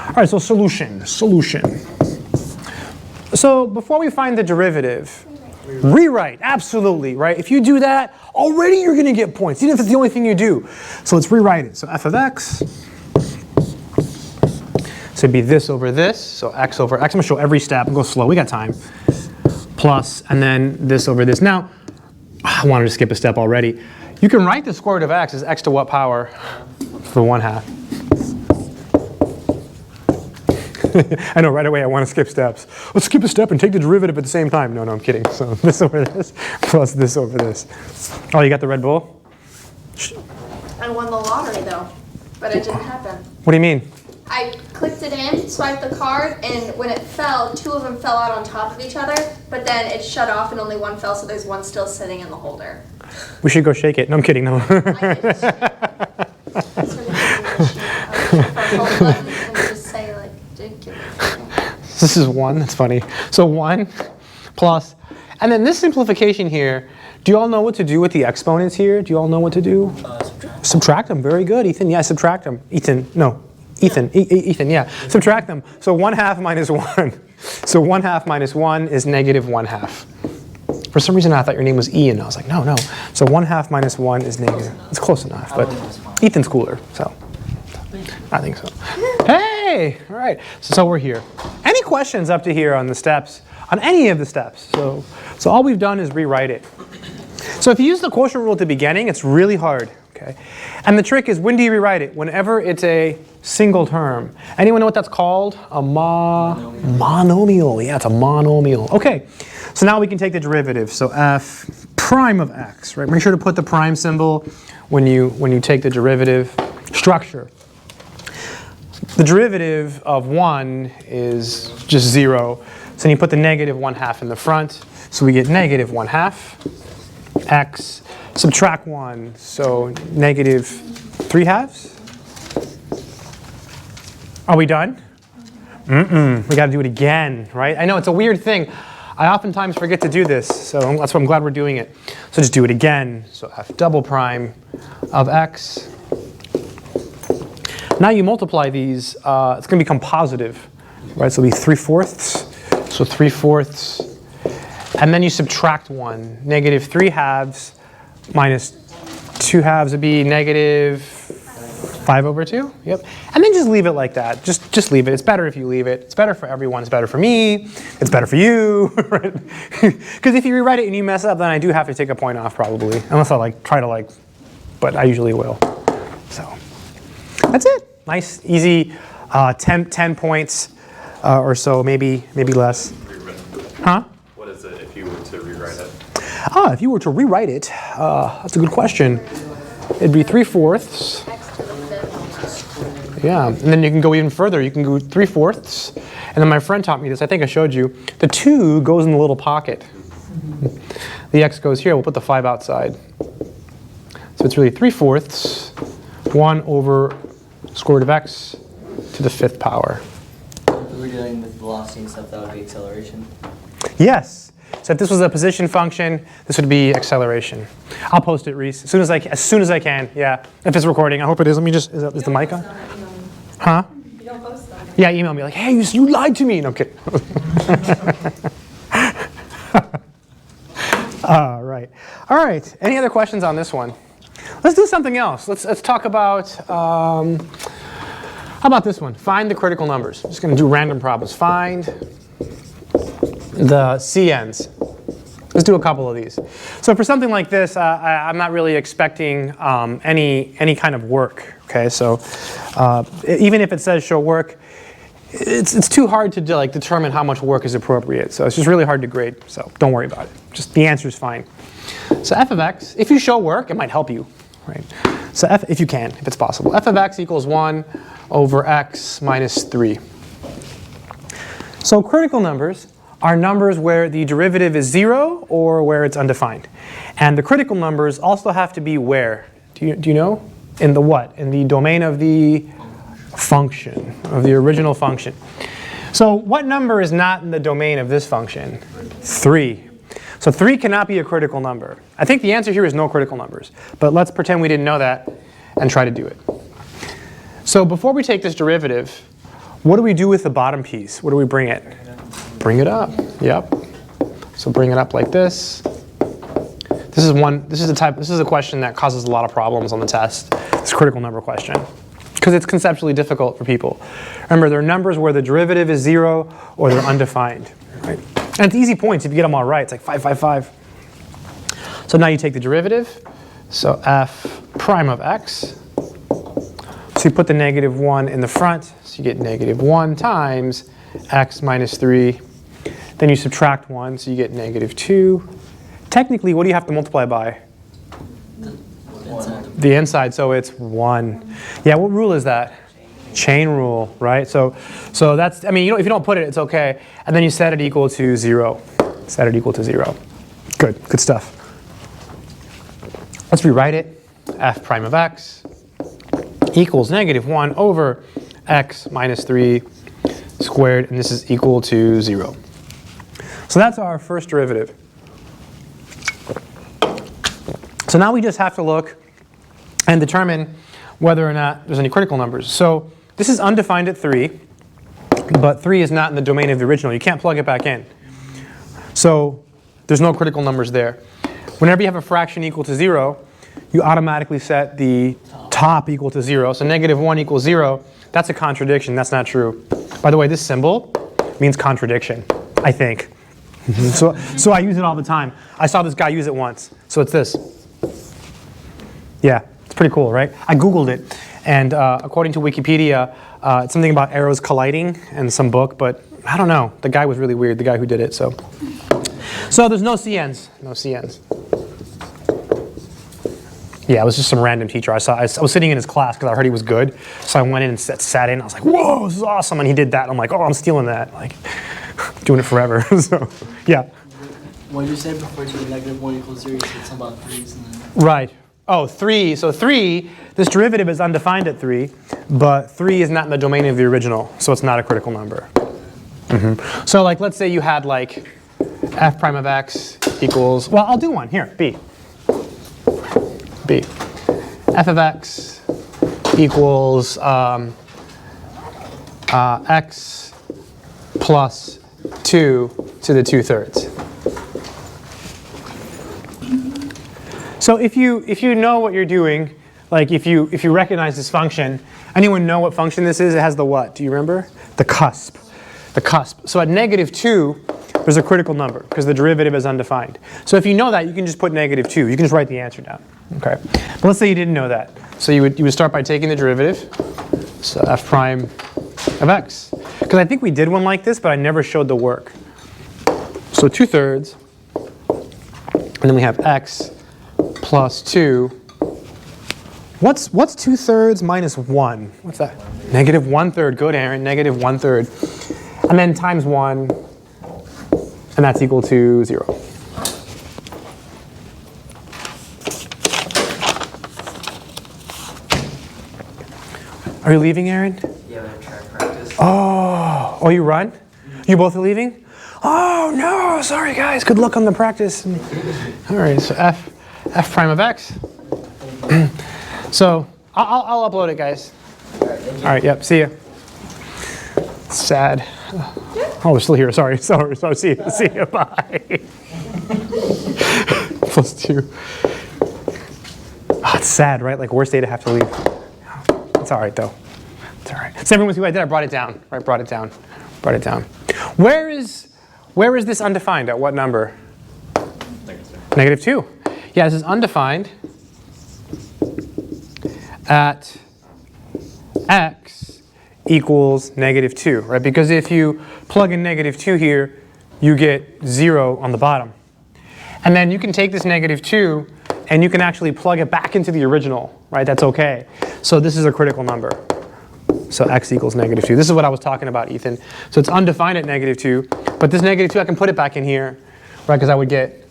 All right, so solution. So before we find the derivative, rewrite, absolutely, right? If you do that, already you're going to get points, even if it's the only thing you do. So let's rewrite it. So f of x, so it'd be this over this, so x over x. I'm going to show every step and go slow. We got time. Plus, and then this over this. Now, I wanted to skip a step already. You can write the square root of x as x to what power for 1/2. I know, right away I want to skip steps. Let's skip a step and take the derivative at the same time. No, I'm kidding. So this over this plus this over this. Oh, you got the Red Bull? I won the lottery though, but it didn't happen. What do you mean? I clicked it in, swiped the card, and when it fell, 2 of them fell out on top of each other, but then it shut off and only one fell, so there's one still sitting in the holder. We should go shake it. No, I'm kidding. No. This is 1. That's funny. So 1 plus, and then this simplification here. Do you all know what to do with the exponents here? Do you all know what to do? Subtract them. Very good, Ethan. Yeah, subtract them. Ethan, yeah. Subtract them. So 1/2 minus 1. So 1/2 minus 1 is negative 1/2. For some reason I thought your name was Ian. I was like, no. So 1/2 minus 1 is negative. It's close enough, but Ethan's cooler, so I think so. Hey, all right. So we're here. Any questions up to here on the steps, on any of the steps? So all we've done is rewrite it. So if you use the quotient rule at the beginning, it's really hard. Okay. And the trick is, when do you rewrite it? Whenever it's a single term. Anyone know what that's called? A monomial. Yeah, it's a monomial. Okay. So now we can take the derivative. So f prime of x, right? Make sure to put the prime symbol when you take the derivative. Structure. The derivative of 1 is just 0. So then you put the negative 1/2 in the front. So we get negative 1/2 x. Subtract 1, so negative 3/2. Are we done? We got to do it again, right? I know it's a weird thing. I oftentimes forget to do this, so that's why I'm glad we're doing it. So just do it again. So f double prime of x. Now you multiply these, it's going to become positive, right? So it'll be 3/4. So 3/4. And then you subtract 1. Negative 3/2 minus 2/2 would be negative 5/2. Yep. And then just leave it like that. Just leave it. It's better if you leave it. It's better for everyone. It's better for me. It's better for you. Right? Because if you rewrite it and you mess up, then I do have to take a point off probably. Unless I try to but I usually will. So that's it. Nice, easy 10 points or so, maybe less. Huh? What is it if you were to rewrite it? If you were to rewrite it, that's a good question. It'd be 3/4. Yeah, and then you can go even further. You can go 3/4. And then my friend taught me this. I think I showed you. The 2 goes in the little pocket. The x goes here. We'll put the 5 outside. So it's really 3/4. 1 over square root of x to the 5th power. If we were dealing with velocity and stuff, that would be acceleration. Yes. So if this was a position function, this would be acceleration. I'll post it, Reese, as soon as I can. Yeah, if it's recording. I hope it is. Let me just. Is the mic on? Huh? You don't post them. Yeah, email me like, hey, you lied to me. No, I'm kidding. All right. Any other questions on this one? Let's do something else. Let's talk about. How about this one? Find the critical numbers. I'm just going to do random problems. Find the CNs. Let's do a couple of these. So for something like this, I'm not really expecting any kind of work. Okay, so even if it says show work, it's too hard to determine how much work is appropriate. So it's just really hard to grade. So don't worry about it. Just the answer is fine. So f of x, if you show work, it might help you, right? So if you can, if it's possible, f of x equals 1 over x minus 3. So critical numbers are numbers where the derivative is 0 or where it's undefined. And the critical numbers also have to be where? Do you know? In the what? In the domain of the function, of the original function. So what number is not in the domain of this function? 3. So 3 cannot be a critical number. I think the answer here is no critical numbers. But let's pretend we didn't know that and try to do it. So before we take this derivative, What do we do with the bottom piece? Where do we bring it? Bring it up. Yep. So bring it up like this. This is a question that causes a lot of problems on the test. It's a critical number question. Because it's conceptually difficult for people. Remember, there are numbers where the derivative is 0 or they're undefined. Right? And it's easy points if you get them all right. It's like 5, 5, 5. So now you take the derivative. So f prime of x. So you put the -1 in the front. So you get -1 times x minus 3. Then you subtract 1, so you get -2. Technically, what do you have to multiply by? The inside, so it's 1. Yeah, what rule is that? Chain rule, right? So that's, I mean, if you don't put it, it's okay. And then you set it equal to 0. Set it equal to 0. Good stuff. Let's rewrite it. F prime of x equals -1 over x minus 3 squared, and this is equal to 0. So that's our first derivative. So now we just have to look and determine whether or not there's any critical numbers. So this is undefined at 3, but 3 is not in the domain of the original. You can't plug it back in. So there's no critical numbers there. Whenever you have a fraction equal to 0, you automatically set the top equal to 0. So -1 equals 0. That's a contradiction. That's not true. By the way, this symbol means contradiction, I think. So I use it all the time. I saw this guy use it once. So it's this. Yeah, it's pretty cool, right? I Googled it, and according to Wikipedia, it's something about arrows colliding in some book, but I don't know. The guy was really weird, the guy who did it. So there's no CNs. No CNs. Yeah, it was just some random teacher. I was sitting in his class because I heard he was good, so I went in and sat in. I was like, whoa, this is awesome, and he did that. I'm like, oh, I'm stealing that. Like, doing it forever. So, yeah. What you said before to -1 equals 0, you said something about 3's and then... Right. Oh, 3. So 3, this derivative is undefined at 3, but 3 is not in the domain of the original, so it's not a critical number. So like, let's say you had like f prime of x equals, well, I'll do one. Here, b. B. F of x equals x plus 2 to the 2/3. So if you know what you're doing, like if you recognize this function, anyone know what function this is? It has the what? Do you remember? The cusp. The cusp. So at -2, there's a critical number because the derivative is undefined. So if you know that, you can just put -2. You can just write the answer down. Okay. But let's say you didn't know that. So you would start by taking the derivative. So f prime of x. Because I think we did one like this, but I never showed the work. So 2/3. And then we have x plus 2. What's 2/3 minus 1? What's that? -1/3. Good, Aaron. -1/3. And then times 1. And that's equal to 0. Are you leaving, Aaron? Yeah, we're track practice. Oh, you run? You both are leaving? Oh, no. Sorry, guys. Good luck on the practice. All right, so f prime of x. So I'll upload it, guys. All right, yep, see ya. Sad. Oh, we're still here. Sorry. See ya. Bye. Plus 2. Oh, it's sad, right? Like, worst day to have to leave. It's all right, though. It's all right. So everyone see what I did? I brought it down. Right? Brought it down. Where is this undefined? At what number? -2. Yeah, this is undefined at x equals -2, right? Because if you plug in -2 here, you get 0 on the bottom. And then you can take this -2 and you can actually plug it back into the original, right? That's okay. So this is a critical number. So x equals -2. This is what I was talking about, Ethan. So it's undefined at -2, but this -2, I can put it back in here, right? Because I would get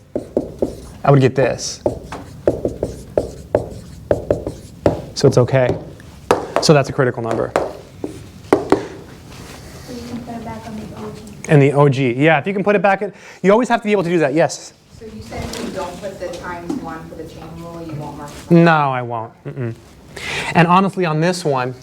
this. So it's okay. So that's a critical number. So you can put it back on the OG. And the OG. Yeah, if you can put it back in, you always have to be able to do that. Yes? So you said if you don't put the times 1 for the chain rule, you won't mark it? No, I won't. And honestly, on this one,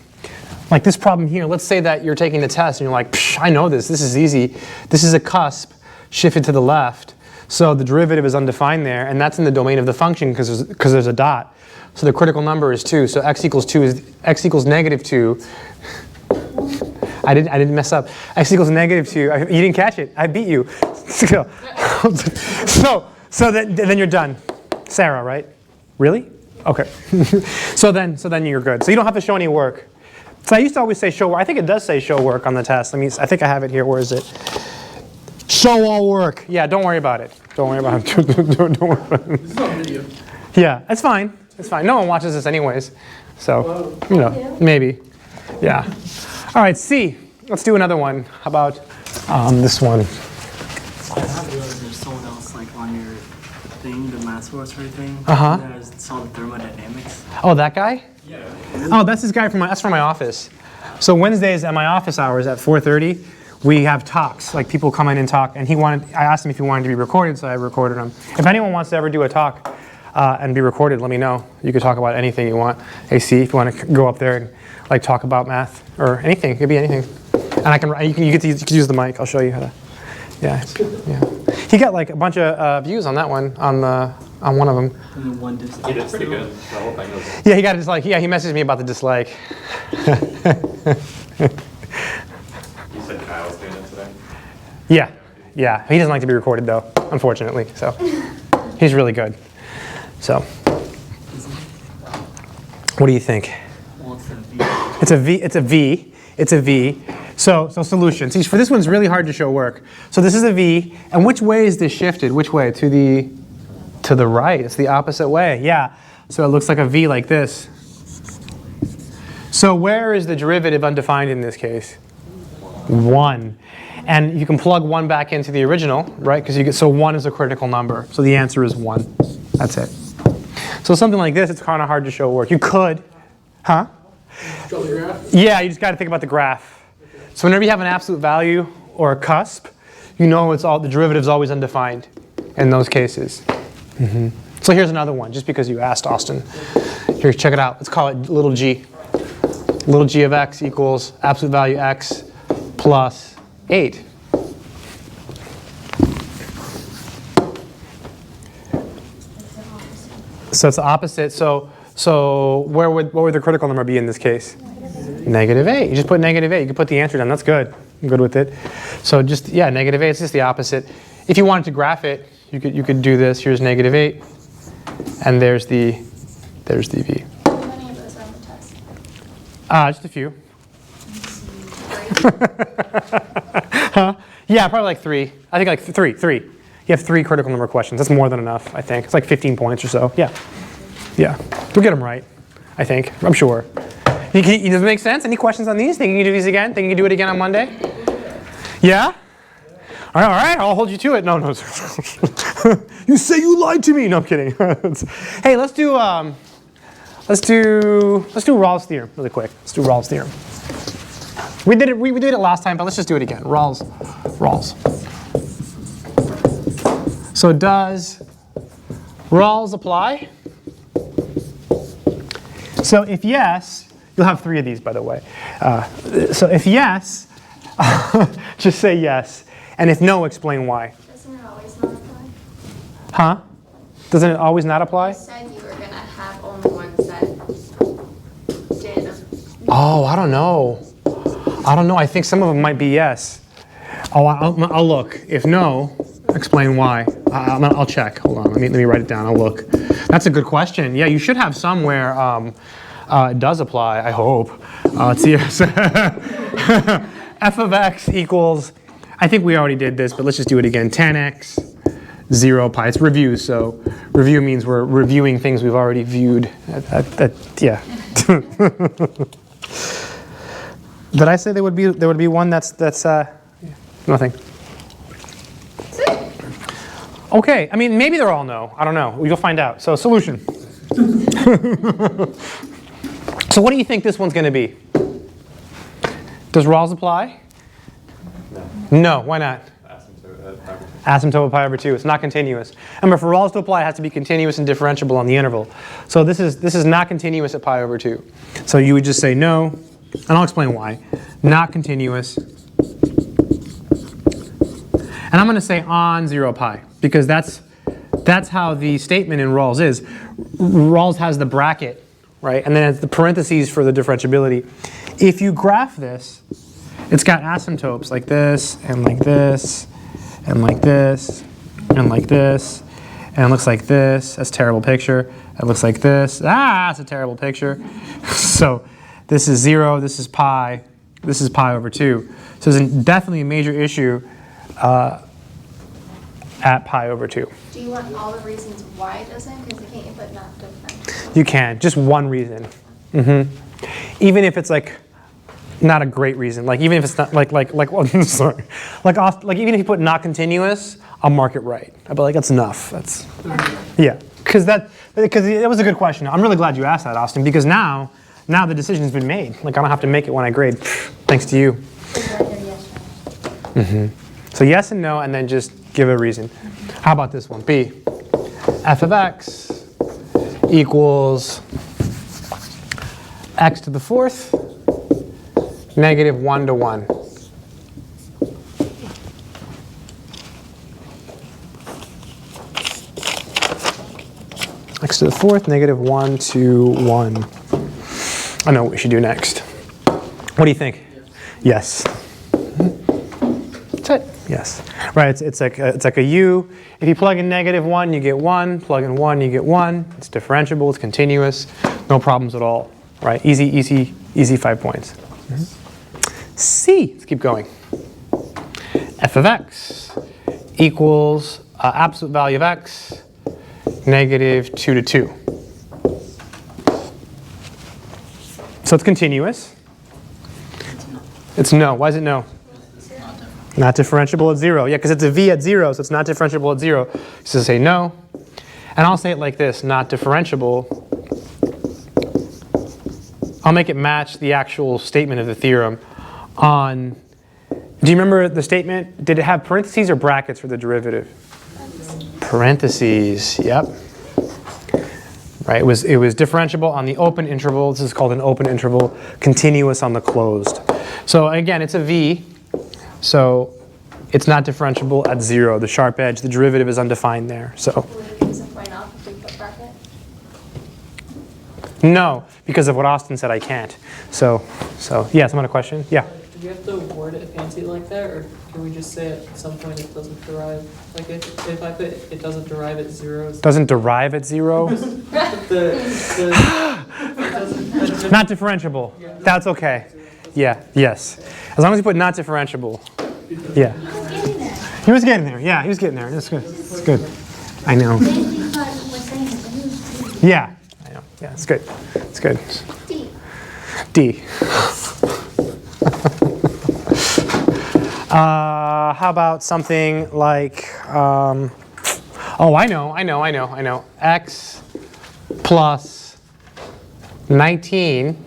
Like this problem here, let's say that you're taking the test and you're like, psh, I know this is easy. This is a cusp shifted to the left. So the derivative is undefined there, and that's in the domain of the function because there's a dot. So the critical number is 2. So x equals negative 2. I didn't mess up. X equals negative 2. You didn't catch it. I beat you. So then you're done. Sarah, right? Really? Okay. so then you're good. So you don't have to show any work. So I used to always say show work. I think it does say show work on the test. I think I have it here. Where is it? Show all work. Yeah, don't worry about it. Don't worry about it. don't worry about it. It's not video. Yeah, it's fine. It's fine. No one watches this anyways. So, maybe. Yeah. All right, C. Let's do another one. How about this one? I have realized there's someone else like on your thing, the math source or thing. That saw the thermodynamics. Oh, that guy? Yeah. Oh, that's this guy that's from my office. So Wednesdays at my office hours at 4:30, we have talks. Like people come in and talk, and I asked him if he wanted to be recorded, so I recorded him. If anyone wants to ever do a talk and be recorded, let me know. You could talk about anything you want. AC, if you want to go up there and like talk about math or anything, it could be anything. And you could use the mic. I'll show you how to. Yeah. He got like a bunch of views on that one on one of them. And then one dislike. He did pretty good. The whole thing was. Yeah, he got a dislike. Yeah, he messaged me about the dislike. You said Kyle's doing it today? Yeah. He doesn't like to be recorded though, unfortunately. So he's really good. So what do you think? Well, it's a V. It's a V. So solution. See, for this one's really hard to show work. So this is a V, and which way is this shifted? Which way? To the right. It's the opposite way. Yeah. So it looks like a V like this. So where is the derivative undefined in this case? 1. And you can plug 1 back into the original, right? Because so 1 is a critical number. So the answer is 1. That's it. So something like this, it's kind of hard to show work. You could, huh? Draw the graph? Yeah, you just got to think about the graph. So whenever you have an absolute value or a cusp, you know the derivative's always undefined in those cases. So here's another one, just because you asked, Austin. Here, check it out. Let's call it little g. Little g of x equals absolute value x plus 8. So it's the opposite. So what would the critical number be in this case? Negative 8. You just put negative 8. You can put the answer down. That's good. I'm good with it. So just, negative 8. It's just the opposite. If you wanted to graph it, you could do this. Here's negative 8. And there's the V. How many of those are on the test? Just a few. Huh? Yeah, probably like 3. I think like 3. You have 3 critical number questions. That's more than enough, I think. It's like 15 points or so. Yeah. We'll get them right, I think. I'm sure. Does it make sense? Any questions on these? Think you can do these again? Think you can do it again on Monday? Yeah? All right, I'll hold you to it. No. You say you lied to me. No, I'm kidding. Hey, let's do Rawls' theorem really quick. Let's do Rawls' theorem. We did it last time, but let's just do it again. Rawls. So does Rawls apply? So if yes, you'll have 3 of these, by the way. So if yes, just say yes. And if no, explain why. Doesn't it always not apply? Huh? Doesn't it always not apply? You said you were going to have only ones that did. Oh, I don't know. I think some of them might be yes. Oh, I'll look. If no, explain why. I'll check. Hold on. Let me write it down. I'll look. That's a good question. Yeah, you should have some where it does apply, I hope. Let's see. F of x equals, I think we already did this, but let's just do it again. 10x, 0 pi. It's review, so review means we're reviewing things we've already viewed. Yeah. Did I say there would be one that's nothing? Okay, I mean, maybe they're all no. I don't know. You'll find out. So solution. So what do you think this one's going to be? Does Rawls apply? No, why not? Asymptote of pi over 2. It's not continuous. Remember, for Rawls to apply, it has to be continuous and differentiable on the interval. So this is not continuous at pi over 2. So you would just say no, And I'll explain why. Not continuous. And I'm going to say on 0 pi, because that's how the statement in Rawls is. Rawls has the bracket, right? And then it's the parentheses for the differentiability. If you graph this, it's got asymptotes like this, and like this, and like this, and like this, and it looks like this. That's a terrible picture. It looks like this. Ah, that's a terrible picture. So this is 0, this is pi over 2. So there's definitely a major issue at pi over 2. Do you want all the reasons why it doesn't? Because you can't put not different. You can, just one reason. Even if it's like not a great reason, like even if it's not well, sorry, like even if you put not continuous, I'll mark it right. I'll be like, that's enough. That's yeah, because it was a good question. I'm really glad you asked that, Austin, because now the decision's been made. Like I don't have to make it when I grade, thanks to you. So yes and no, and then just give a reason. How about this one? B. F of x equals x to the 4th, negative 1 to 1. X to the 4th, negative 1 to 1. I know what we should do next. What do you think? Yes. That's it. Yes. Right, it's like a u. If you plug in negative 1, you get 1. Plug in 1, you get 1. It's differentiable, it's continuous. No problems at all. Right, easy 5 points. C, let's keep going. F of x equals absolute value of x, negative 2 to 2. So it's continuous. It's no. Why is it no? Not differentiable at 0. Yeah, because it's a v at 0, so it's not differentiable at 0. So say no. And I'll say it like this, not differentiable. I'll make it match the actual statement of the theorem on, do you remember the statement? Did it have parentheses or brackets for the derivative? Parentheses, yep. Right, it was differentiable on the open interval. This is called an open interval, continuous on the closed. So again, it's a v, so it's not differentiable at 0. The sharp edge, the derivative is undefined there. So Would it give us a point off if we put bracket? no, because of what Austin said, I can't. So yeah, someone a question? Yeah. Do we have to word it fancy like that, or can we just say at some point it doesn't derive? Like if I put it doesn't derive at 0. Doesn't derive at 0? Not differentiable. That's okay. Yeah, yes. As long as you put not differentiable. Yeah. He was getting there. Yeah, he was getting there. That's good. It's good. I know. Yeah, I know. Yeah, it's good. It's good. D. How about something like, oh, I know. X plus 19,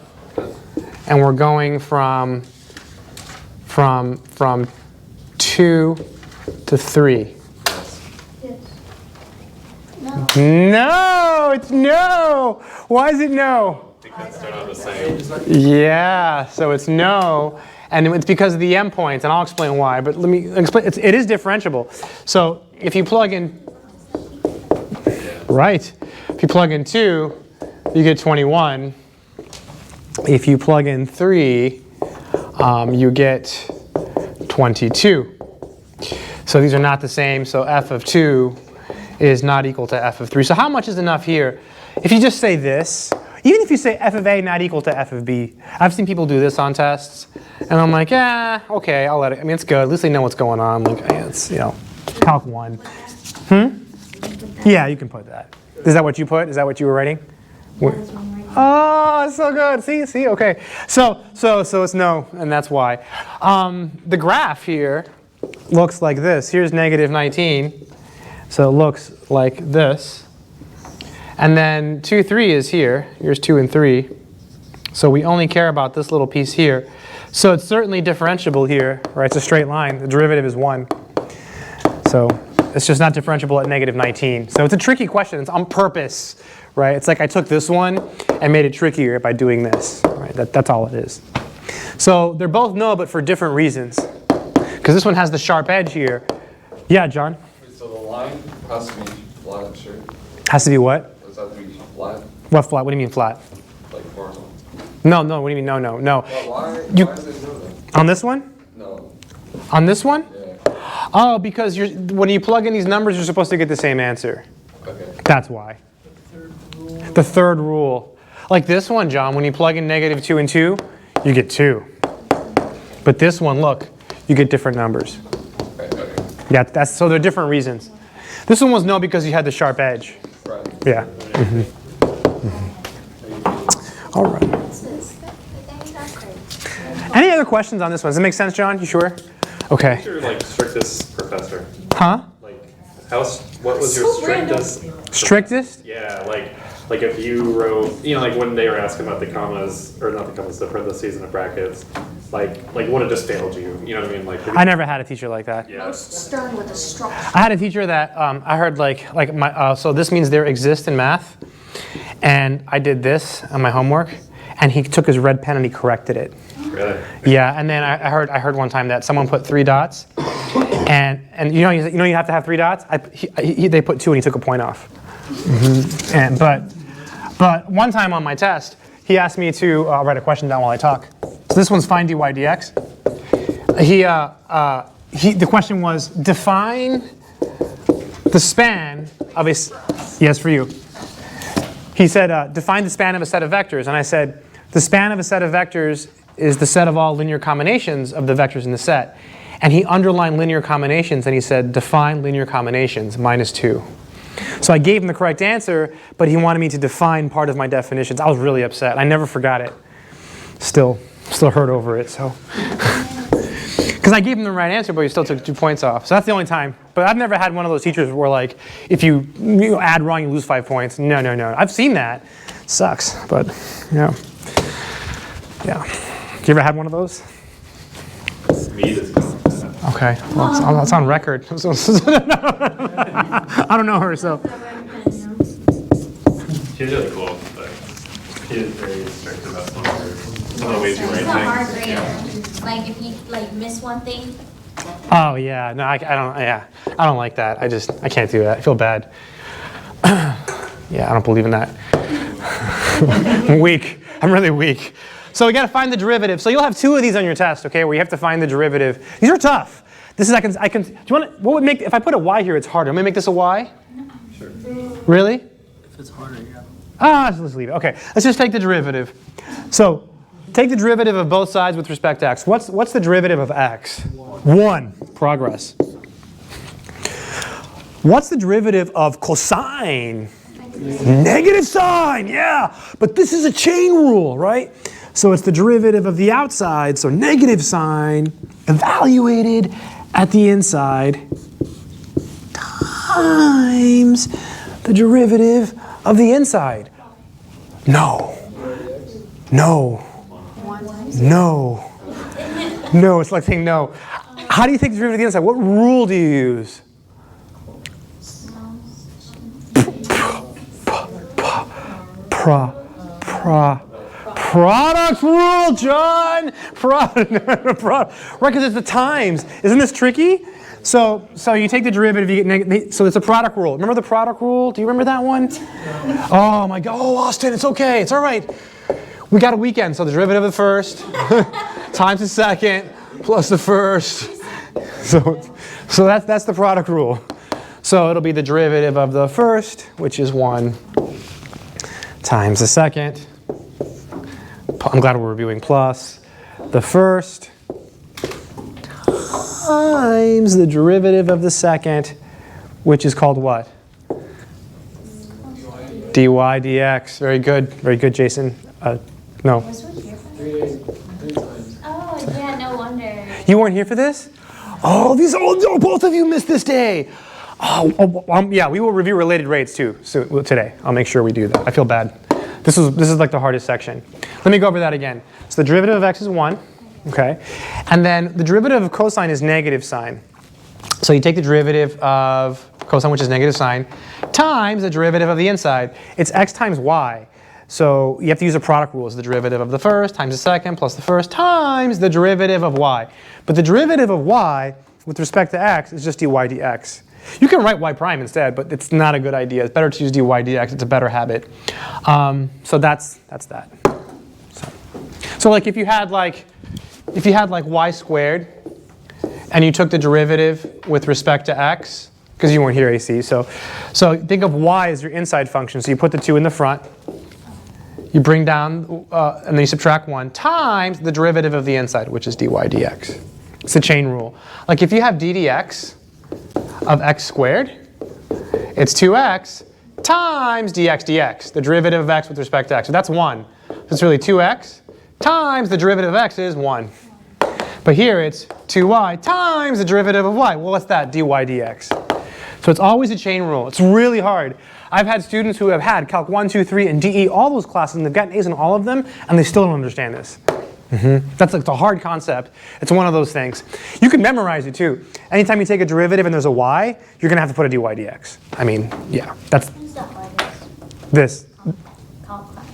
and we're going from 2 to 3. No, it's no. Why is it no? Because they're not the same. Yeah, so it's no, and it's because of the endpoints, and I'll explain why. But let me explain. It is differentiable. So if you plug in, right? If you plug in 2, you get 21. If you plug in 3, you get 22. So these are not the same. So f of 2 is not equal to f of 3. So how much is enough here? If you just say this, even if you say f of a not equal to f of b, I've seen people do this on tests, and I'm like, yeah, okay, I'll let it. I mean, it's good. At least they know what's going on. Like, it's, calc 1. Yeah, you can put that. Is that what you put? Is that what you were writing? Oh, it's so good. See, okay. So it's no, and that's why. The graph here looks like this. Here's negative 19. So it looks like this. And then 2, 3 is here. Here's 2 and 3. So we only care about this little piece here. So it's certainly differentiable here, right? It's a straight line. The derivative is 1. So it's just not differentiable at negative 19. So it's a tricky question. It's on purpose, right? It's like I took this one and made it trickier by doing this, right? That's all it is. So they're both no, but for different reasons. Because this one has the sharp edge here. Yeah, John? So the line has to be flat, sure? Has to be what? Does that have to be flat, What flat? What do you mean flat? like horizontal? No, no, what do you mean no, no, no? Well, why is it no then? On this one? No. On this one? Yeah. Oh, because when you plug in these numbers, you're supposed to get the same answer. Okay. That's why. The third rule. Like this one, John, when you plug in -2 and 2, you get 2. But this one, look, you get different numbers. Okay. Yeah, so they're different reasons. This one was no because you had the sharp edge. Right. Yeah. All right. Any other questions on this one? Does it make sense, John? You sure? Okay. What's your like strictest professor? Huh? Like, what was your So random. strictest? Strictest? Yeah, like if you wrote, like when they were asking about the commas, or not the commas, the parentheses and the brackets, like would have just failed you? You know what I mean? Like. I never had a teacher like that. Yeah. Most stern with a straw. I had a teacher that I heard like my so this means there exists in math, and I did this on my homework, and he took his red pen and he corrected it. Really? Yeah, and then I heard one time that someone put 3 dots, and you have to have 3 dots. They put 2 and he took a point off. And but one time on my test, he asked me to write a question down while I talk. So this one's find dy dx. The question was define the span of a yes for you. He said define the span of a set of vectors, and I said the span of a set of vectors is the set of all linear combinations of the vectors in the set. And he underlined linear combinations and he said define linear combinations -2. So I gave him the correct answer, but he wanted me to define part of my definitions. I was really upset. I never forgot it. Still hurt over it. So, because I gave him the right answer, but he still took 2 points off. So that's the only time. But I've never had one of those teachers where like, if you add wrong, you lose 5 points. No. I've seen that. Sucks, but yeah. You ever had one of those? Speed is going. Okay, well, it's on record. I don't know her, so. She's really cool, but she is very strict about some of the ways you write It's a hard things. grade. Yeah. Like if you miss one thing, Oh yeah, no, I don't. Yeah, I don't like that. I can't do that. I feel bad. Yeah, I don't believe in that. I'm weak. I'm really weak. So we got to find the derivative. So you'll have 2 of these on your test, okay, where you have to find the derivative. These are tough. This is I can. Do you want to? What would make if I put a y here? It's harder. I'm gonna make this a y. Sure. Really? If it's harder, yeah. Let's leave it. Okay, let's just take the derivative. So take the derivative of both sides with respect to x. What's the derivative of x? 1. Progress. What's the derivative of cosine? Negative sign, yeah. But this is a chain rule, right? So it's the derivative of the outside, so negative sign evaluated at the inside times the derivative of the inside. No, it's like saying no. How do you take the derivative of the inside? What rule do you use? Product rule, John. Right, because it's the times. Isn't this tricky? So you take the derivative, you get negative. So it's a product rule. Remember the product rule? Do you remember that one? Oh my God. Oh, Austin, it's okay. It's all right. We got a weekend. So the derivative of the first times the second plus the first. So that's the product rule. So it'll be the derivative of the first, which is 1, times the second. I'm glad we're reviewing plus the first times the derivative of the second, which is called what? dy dx. Very good, Jason. No. was we here for this? Oh yeah, no wonder. You weren't here for this? Oh, both of you missed this day. Yeah, we will review related rates too today. I'll make sure we do that. I feel bad. This is like the hardest section. Let me go over that again. So the derivative of x is 1, okay? And then the derivative of cosine is negative sign. So you take the derivative of cosine, which is negative sign, times the derivative of the inside. It's x times y. So you have to use a product rule. It's the derivative of the first times the second plus the first times the derivative of y. But the derivative of y with respect to x is just dy dx. You can write y prime instead, but it's not a good idea. It's better to use dy dx. It's a better habit. So that's that. So like if you had like y squared, and you took the derivative with respect to x, because you weren't here, AC. So think of y as your inside function. So you put the 2 in the front. You bring down, and then you subtract 1 times the derivative of the inside, which is dy dx. It's a chain rule. Like if you have d dx of x squared, it's 2x times dx dx, the derivative of x with respect to x. So that's 1. So it's really 2x times the derivative of x is 1. But here it's 2y times the derivative of y. Well, what's that? dy dx. So it's always a chain rule. It's really hard. I've had students who have had Calc 1, 2, 3, and DE, all those classes, and they've gotten A's in all of them, and they still don't understand this. That's like the hard concept. It's one of those things. You can memorize it too. Anytime you take a derivative and there's a y, you're going to have to put a dy dx. I mean, yeah, that's Who's that by this. Calc class?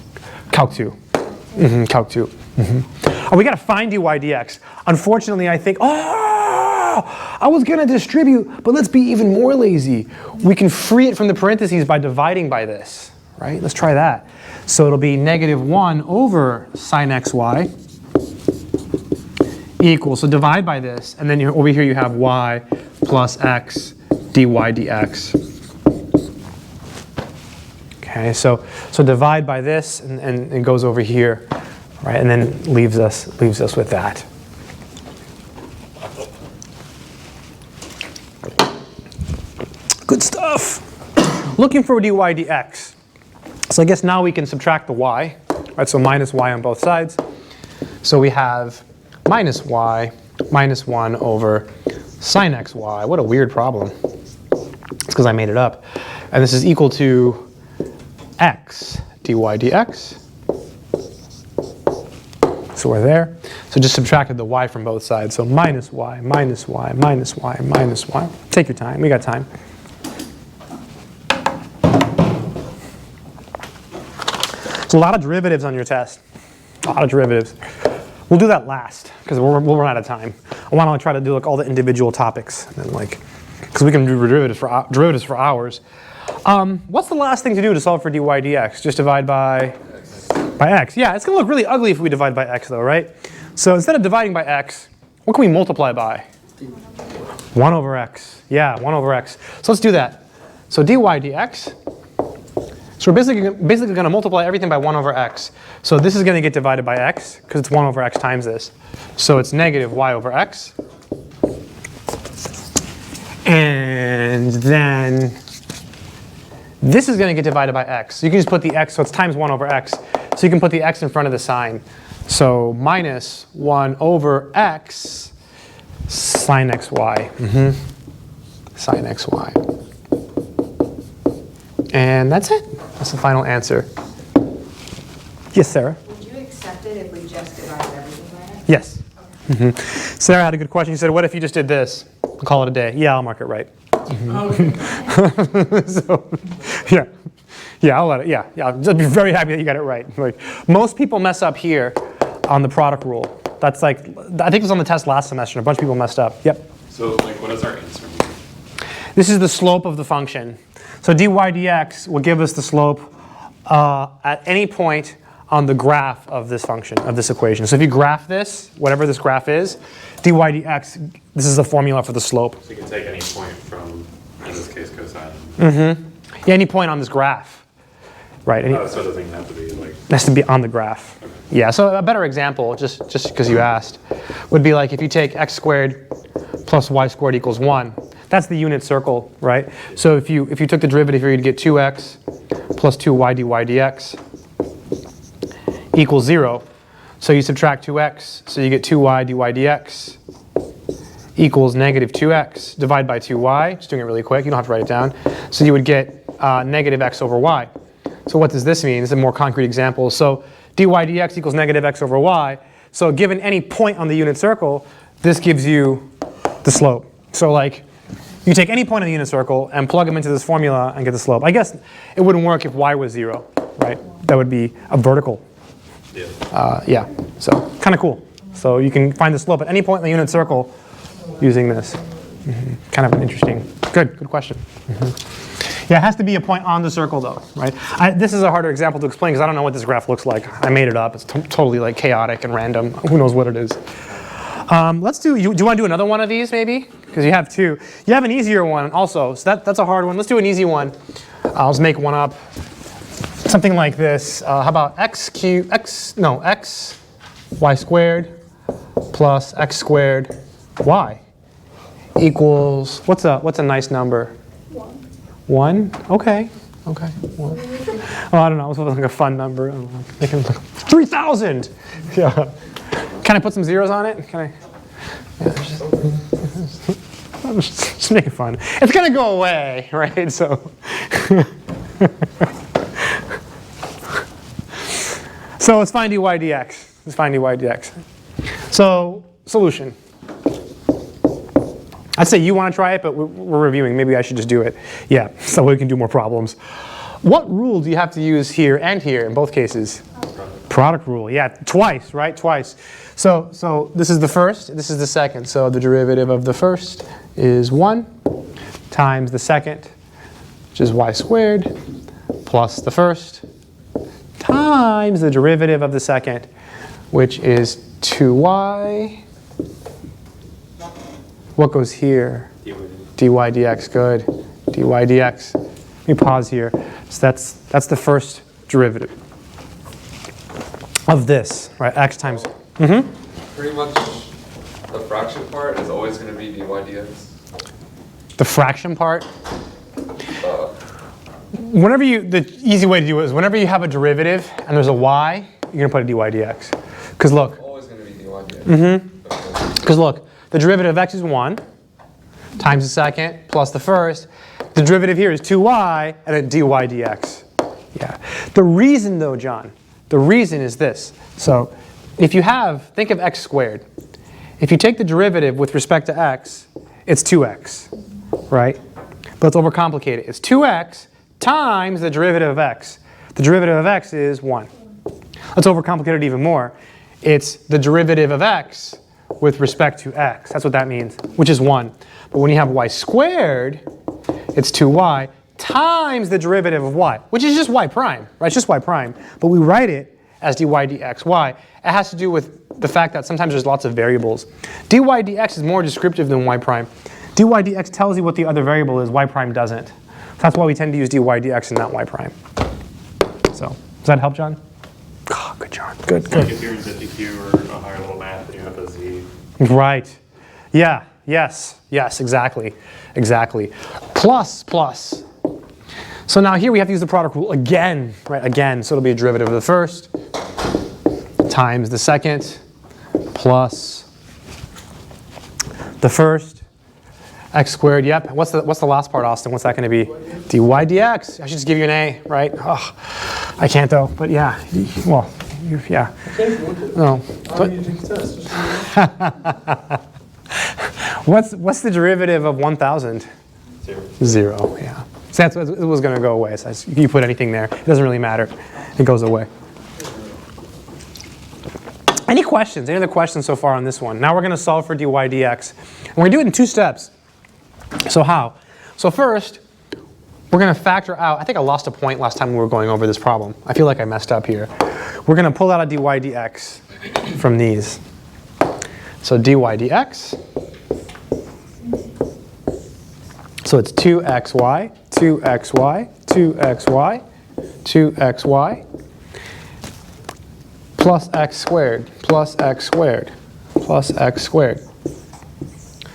Calc 2. Calc 2. Oh, we got to find dy dx. Unfortunately, I think, I was going to distribute, but let's be even more lazy. We can free it from the parentheses by dividing by this, right? Let's try that. So it'll be -1 over sine xy equals, so divide by this, and then over here you have y plus x dy dx. Okay, so divide by this, and it goes over here, right, and then leaves us with that. Good stuff. Looking for dy dx. So I guess now we can subtract the y, right? So minus y on both sides. So we have minus y minus 1 over sine xy. What a weird problem. It's because I made it up. And this is equal to x dy dx. So we're there. So just subtracted the y from both sides. So minus y minus y minus y minus y. Take your time. We got time. A lot of derivatives on your test. A lot of derivatives. We'll do that last because we'll run out of time. I want to try to do like all the individual topics, and then like, because we can do derivatives for hours. What's the last thing to do to solve for dy dx? Just divide by x. Yeah, it's gonna look really ugly if we divide by x though, right? So instead of dividing by x, what can we multiply by? 1 over x. Yeah, 1 over x. So let's do that. So dy dx. So we're basically going to multiply everything by 1 over x. So this is going to get divided by x, because it's 1 over x times this. So it's negative y over x. And then this is going to get divided by x. So you can just put the x, so it's times 1 over x. So you can put the x in front of the sign. So minus 1 over x sine xy. Sine xy. And that's it. That's the final answer. Yes, Sarah? Would you accept it if we just divided everything by it? Yes. Sarah had a good question. She said, what if you just did this? We'll call it a day. Yeah, I'll mark it right. So, yeah, I'll let it. Yeah, I'll just be very happy that you got it right. Like most people mess up here on the product rule. That's like, I think it was on the test last semester. A bunch of people messed up. Yep. So like, what is our answer? This is the slope of the function. So dy dx will give us the slope at any point on the graph of this function, of this equation. So if you graph this, whatever this graph is, dy dx, this is the formula for the slope. So you can take any point from, in this case, cosine. Yeah, any point on this graph. Right. So it doesn't even have to be like... It has to be on the graph. Okay. Yeah, so a better example, just because you asked, would be like if you take x squared plus y squared equals 1. That's the unit circle, right? So if you took the derivative here, you'd get 2x plus 2y dy dx equals 0. So you subtract 2x, so you get 2y dy dx equals negative 2x. Divide by 2y, just doing it really quick, you don't have to write it down. So you would get negative x over y. So what does this mean? This is a more concrete example. So dy dx equals negative x over y. So given any point on the unit circle, this gives you the slope. So like, you take any point on the unit circle and plug them into this formula and get the slope. I guess it wouldn't work if y was 0. right? That would be a vertical. Yeah, so kind of cool. So you can find the slope at any point in the unit circle using this. Kind of an interesting, good question. Yeah, it has to be a point on the circle though, right? This is a harder example to explain because I don't know what this graph looks like. I made it up. It's totally like chaotic and random. Who knows what it is? Let's do you want to do another one of these maybe? Because you have two. You have an easier one also, so that's a hard one. Let's do an easy one. I'll just make one up. Something like this. How about x y squared plus x squared y equals, what's a nice number? 1? Okay. 1. Oh, I don't know. It was like a fun number. I don't know. Making 3,000. Yeah. Can I put some zeros on it? Can I? Yeah, just make it fun. It's gonna go away, right? So. So let's find dy dx. Let's find dy dx. So solution. I'd say you want to try it, but we're reviewing. Maybe I should just do it. Yeah, so we can do more problems. What rule do you have to use here and here in both cases? Product rule. Yeah, twice, right? Twice. So this is the first. This is the second. So the derivative of the first is 1 times the second, which is y squared, plus the first times the derivative of the second, which is 2y. What goes here? dy dx, good. dy dx. Let me pause here. So that's the first derivative of this, right? X times. Pretty much the fraction part is always going to be dy dx. The fraction part? The easy way to do it is whenever you have a derivative and there's a y, you're going to put a dy dx. Because look. It's always going to be dy dx. Because look, the derivative of x is 1 times the second plus the first. The derivative here is 2y and then dy dx. Yeah. The reason though, John, the reason is this. So if you think of x squared. If you take the derivative with respect to x, it's 2x, right? But let's overcomplicate it. It's 2x times the derivative of x. The derivative of x is 1. Let's overcomplicate it even more. It's the derivative of x with respect to x. That's what that means, which is 1. But when you have y squared, it's 2y times the derivative of y, which is just y prime, right? It's just y prime. But we write it as dy dx. Why? It has to do with the fact that sometimes there's lots of variables. Dy dx is more descriptive than y prime. Dy dx tells you what the other variable is, y prime doesn't. That's why we tend to use dy dx and not y prime. So, does that help, John? Oh, good, John. Good. Like if you're in 50Q or a higher level math and you have a z. Right. Yeah. Yes. Exactly. Plus. So now here we have to use the product rule again, right? Again. So it'll be a derivative of the first times the second plus the first. X squared, yep. What's the last part, Austin? What's that going to be? dy dx. I should just give you an A, right? Oh, I can't though, but yeah. Well, yeah. No. What's the derivative of 1,000? 0, yeah. So it was going to go away. So if you put anything there, it doesn't really matter. It goes away. Any questions? Any other questions so far on this one? Now we're going to solve for dy dx. And we're going to do it in 2 steps. So how? So first, we're going to factor out, I think I lost a point last time we were going over this problem. I feel like I messed up here. We're going to pull out a dy dx from these. So dy dx. So it's 2xy, 2xy, 2xy, 2xy, plus x squared, plus x squared, plus x squared.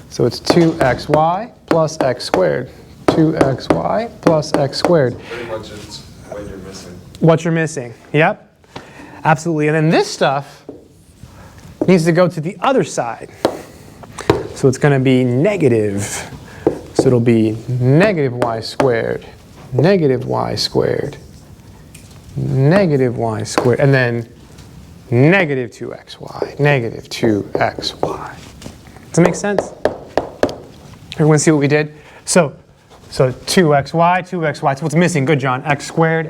So it's 2xy plus x squared, 2xy plus x squared. Pretty much it's what you're missing. What you're missing, yep. Absolutely, and then this stuff needs to go to the other side. So it's going to be negative. So it'll be negative y squared, negative y squared, negative y squared, and then negative 2xy, negative 2xy. Does that make sense? Everyone see what we did? So So 2xy, 2xy. So what's missing? Good, John. X squared.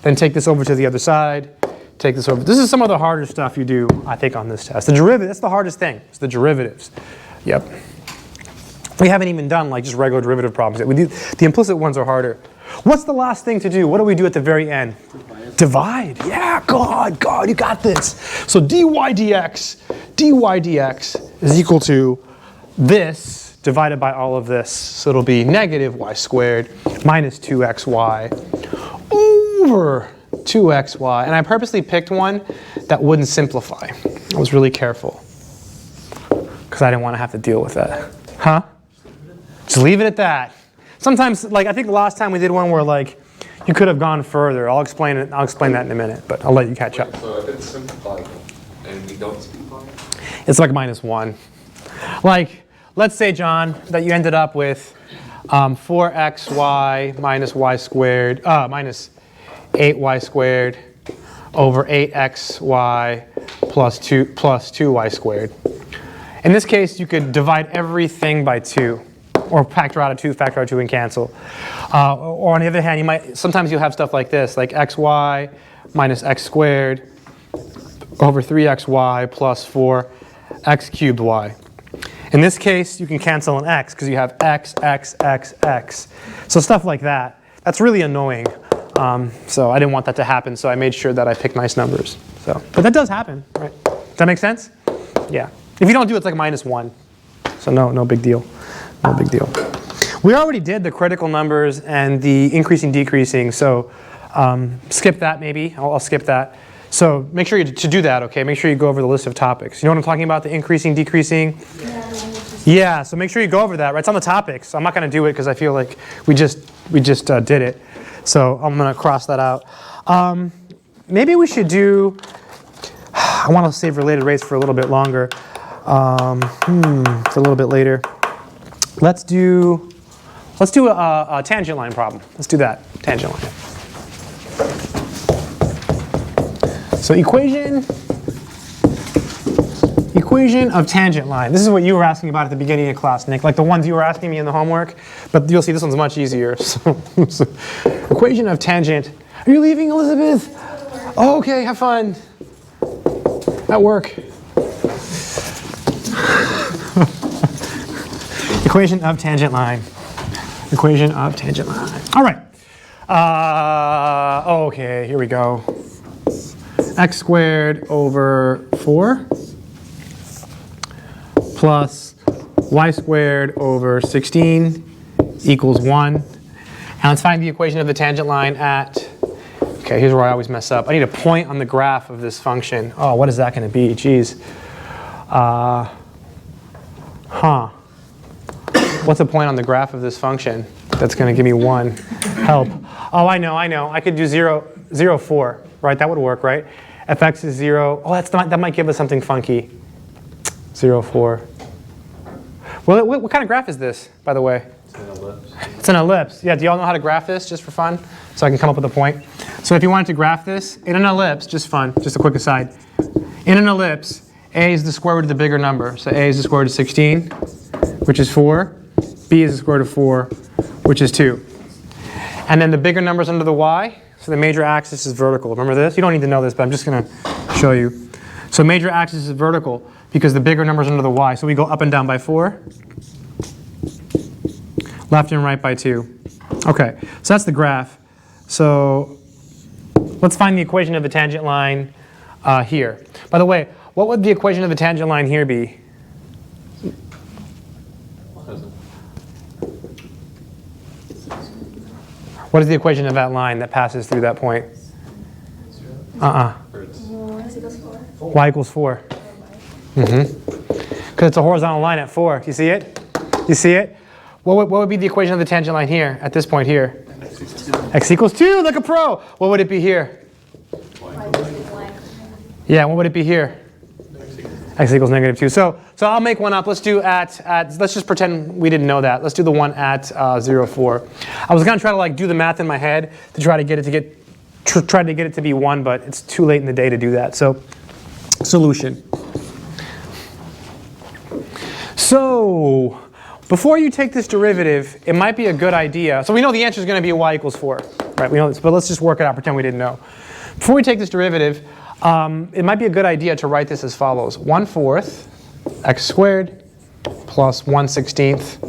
Then take this over to the other side. Take this over. This is some of the harder stuff you do, I think, on this test. The derivative, that's the hardest thing. It's the derivatives. Yep. We haven't even done like just regular derivative problems yet. The implicit ones are harder. What's the last thing to do? What do we do at the very end? Divide. Yeah, God, you got this. So dy dx is equal to this divided by all of this. So it'll be negative y squared minus 2xy over 2xy. And I purposely picked one that wouldn't simplify. I was really careful because I didn't want to have to deal with that. Huh? Just leave it at that. Sometimes, like I think the last time we did one where like you could have gone further. I'll explain it. I'll explain that in a minute, but I'll let you catch up. So if it's simplified and we don't simplify? It's like -1. Like, let's say, John, that you ended up with 4xy minus y squared, minus 8y squared over 8xy plus 2y squared. In this case, you could divide everything by 2. Or factor out of 2, and cancel. Or on the other hand, sometimes you'll have stuff like this, like xy minus x squared over 3xy plus 4x cubed y. In this case, you can cancel an x because you have x. So stuff like that. That's really annoying. So I didn't want that to happen, so I made sure that I picked nice numbers. But that does happen, right? Does that make sense? Yeah. If you don't do it, it's like -1. So no big deal. No big deal. We already did the critical numbers and the increasing, decreasing, so skip that maybe. I'll skip that. So make sure to do that, okay? Make sure you go over the list of topics. You know what I'm talking about, the increasing, decreasing? Yeah, so make sure you go over that, right? It's on the topics. I'm not going to do it because I feel like we just did it. So I'm going to cross that out. Maybe we should do, I want to save related rates for a little bit longer, for a little bit later. Let's do a tangent line problem. Let's do that, tangent line. So equation of tangent line. This is what you were asking about at the beginning of class, Nick, like the ones you were asking me in the homework, but you'll see this one's much easier. So equation of tangent. Are you leaving, Elizabeth? Oh, okay, have fun. At work. Equation of tangent line. Equation of tangent line. All right. Okay, here we go. X squared over 4 plus y squared over 16 equals 1. And let's find the equation of the tangent line at, okay, here's where I always mess up. I need a point on the graph of this function. Oh, what is that going to be? Geez. What's the point on the graph of this function that's going to give me 1? Help. Oh, I know. I could do 0, 4, right? That would work, right? If x is 0, oh, that might give us something funky. 0, 4. Well, what kind of graph is this, by the way? It's an ellipse. It's an ellipse. Yeah, do y'all know how to graph this, just for fun? So I can come up with a point. So if you wanted to graph this, in an ellipse, just fun, just a quick aside. In an ellipse, a is the square root of the bigger number. So a is the square root of 16, which is 4. B is the square root of 4, which is 2. And then the bigger numbers under the y, so the major axis is vertical. Remember this? You don't need to know this, but I'm just going to show you. So major axis is vertical because the bigger numbers under the y. So we go up and down by 4, left and right by 2. Okay, so that's the graph. So let's find the equation of the tangent line here. By the way, what would the equation of the tangent line here be? What is the equation of that line that passes through that point? Y equals 4. Because it's a horizontal line at 4. Do you see it? You see it? What would be the equation of the tangent line here, at this point here? X equals 2, like a pro. What would it be here? Yeah, what would it be here? X equals -2. So I'll make one up. Let's do let's just pretend we didn't know that. Let's do the one at 0, 4. I was gonna try to do the math in my head to try to get it to be 1, but it's too late in the day to do that. So solution. So before you take this derivative, it might be a good idea. So we know the answer is going to be y equals 4, right? We know this, but let's just work it out, pretend we didn't know. Before we take this derivative, it might be a good idea to write this as follows. 1/4 x squared plus 1/16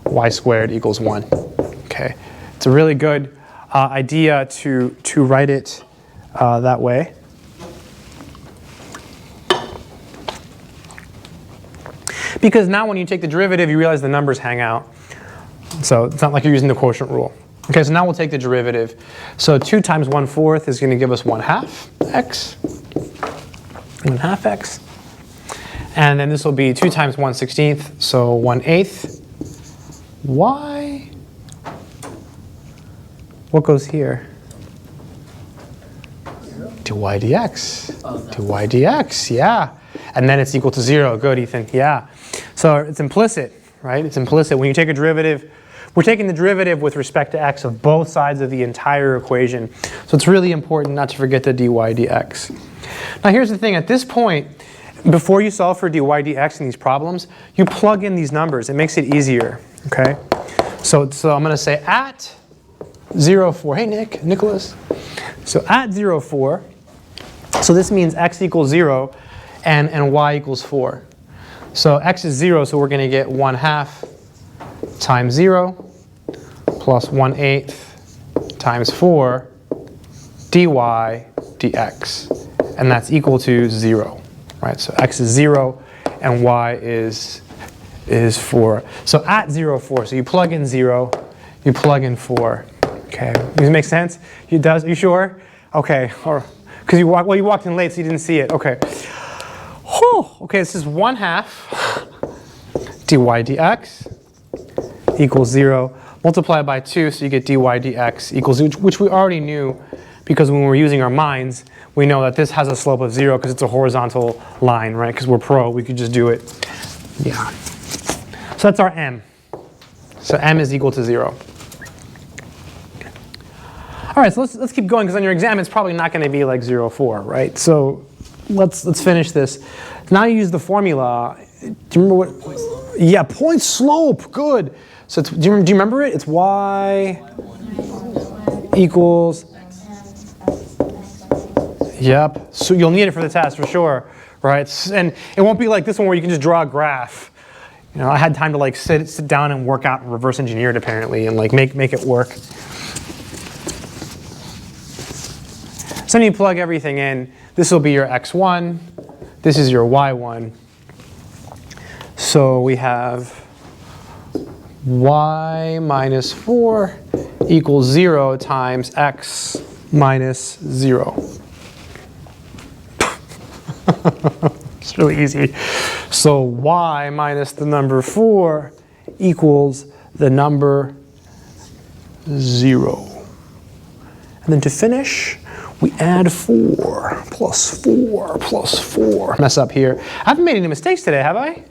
y squared equals 1. Okay, it's a really good idea to write it that way. Because now when you take the derivative, you realize the numbers hang out. So it's not like you're using the quotient rule. Okay, so now we'll take the derivative. So 2 times 1/4 is going to give us 1/2 x. 1/2 x. And then this will be 2 times 1/16, so 1/8 y. What goes here? dy dx. dy dx, yeah. And then it's equal to 0. Good, Ethan, yeah. So it's implicit, right? It's implicit. When you take a derivative, we're taking the derivative with respect to x of both sides of the entire equation. So it's really important not to forget the dy dx. Now here's the thing. At this point, before you solve for dy dx in these problems, you plug in these numbers. It makes it easier, okay? So I'm going to say at 0, 4. Hey, Nicholas. So at 0, 4, so this means x equals 0 and y equals 4. So x is 0, so we're going to get 1/2 times 0 plus 1/8 times 4 dy dx. And that's equal to 0, right? So x is 0 and y is 4. So at 0, 4, so you plug in 0, you plug in 4. Okay, does it make sense? It does? Are you sure? Okay, because you walked in late, so you didn't see it. Okay. Whew. Okay, this is 1/2 dy dx equals 0. Multiply by 2, so you get dy dx equals 0, which we already knew because when we're using our minds, we know that this has a slope of 0 because it's a horizontal line, right? Because we're pro, we could just do it. Yeah. So that's our m. So m is equal to 0. All right, so let's keep going because on your exam it's probably not going to be like 0, 4, right? So let's finish this. Now you use the formula. Do you remember what? Yeah, point slope. Good. So do you remember it? It's y equals. Yep. So you'll need it for the test for sure, right? And it won't be like this one where you can just draw a graph. You know, I had time to like sit down and work out and reverse engineer it apparently and like make it work. So then you plug everything in. This will be your x1. This is your y1. So we have y minus 4 equals 0 times x minus 0. It's really easy. So y minus the number 4 equals the number 0. And then to finish, we add 4 plus 4 plus 4. Mess up here. I haven't made any mistakes today, have I?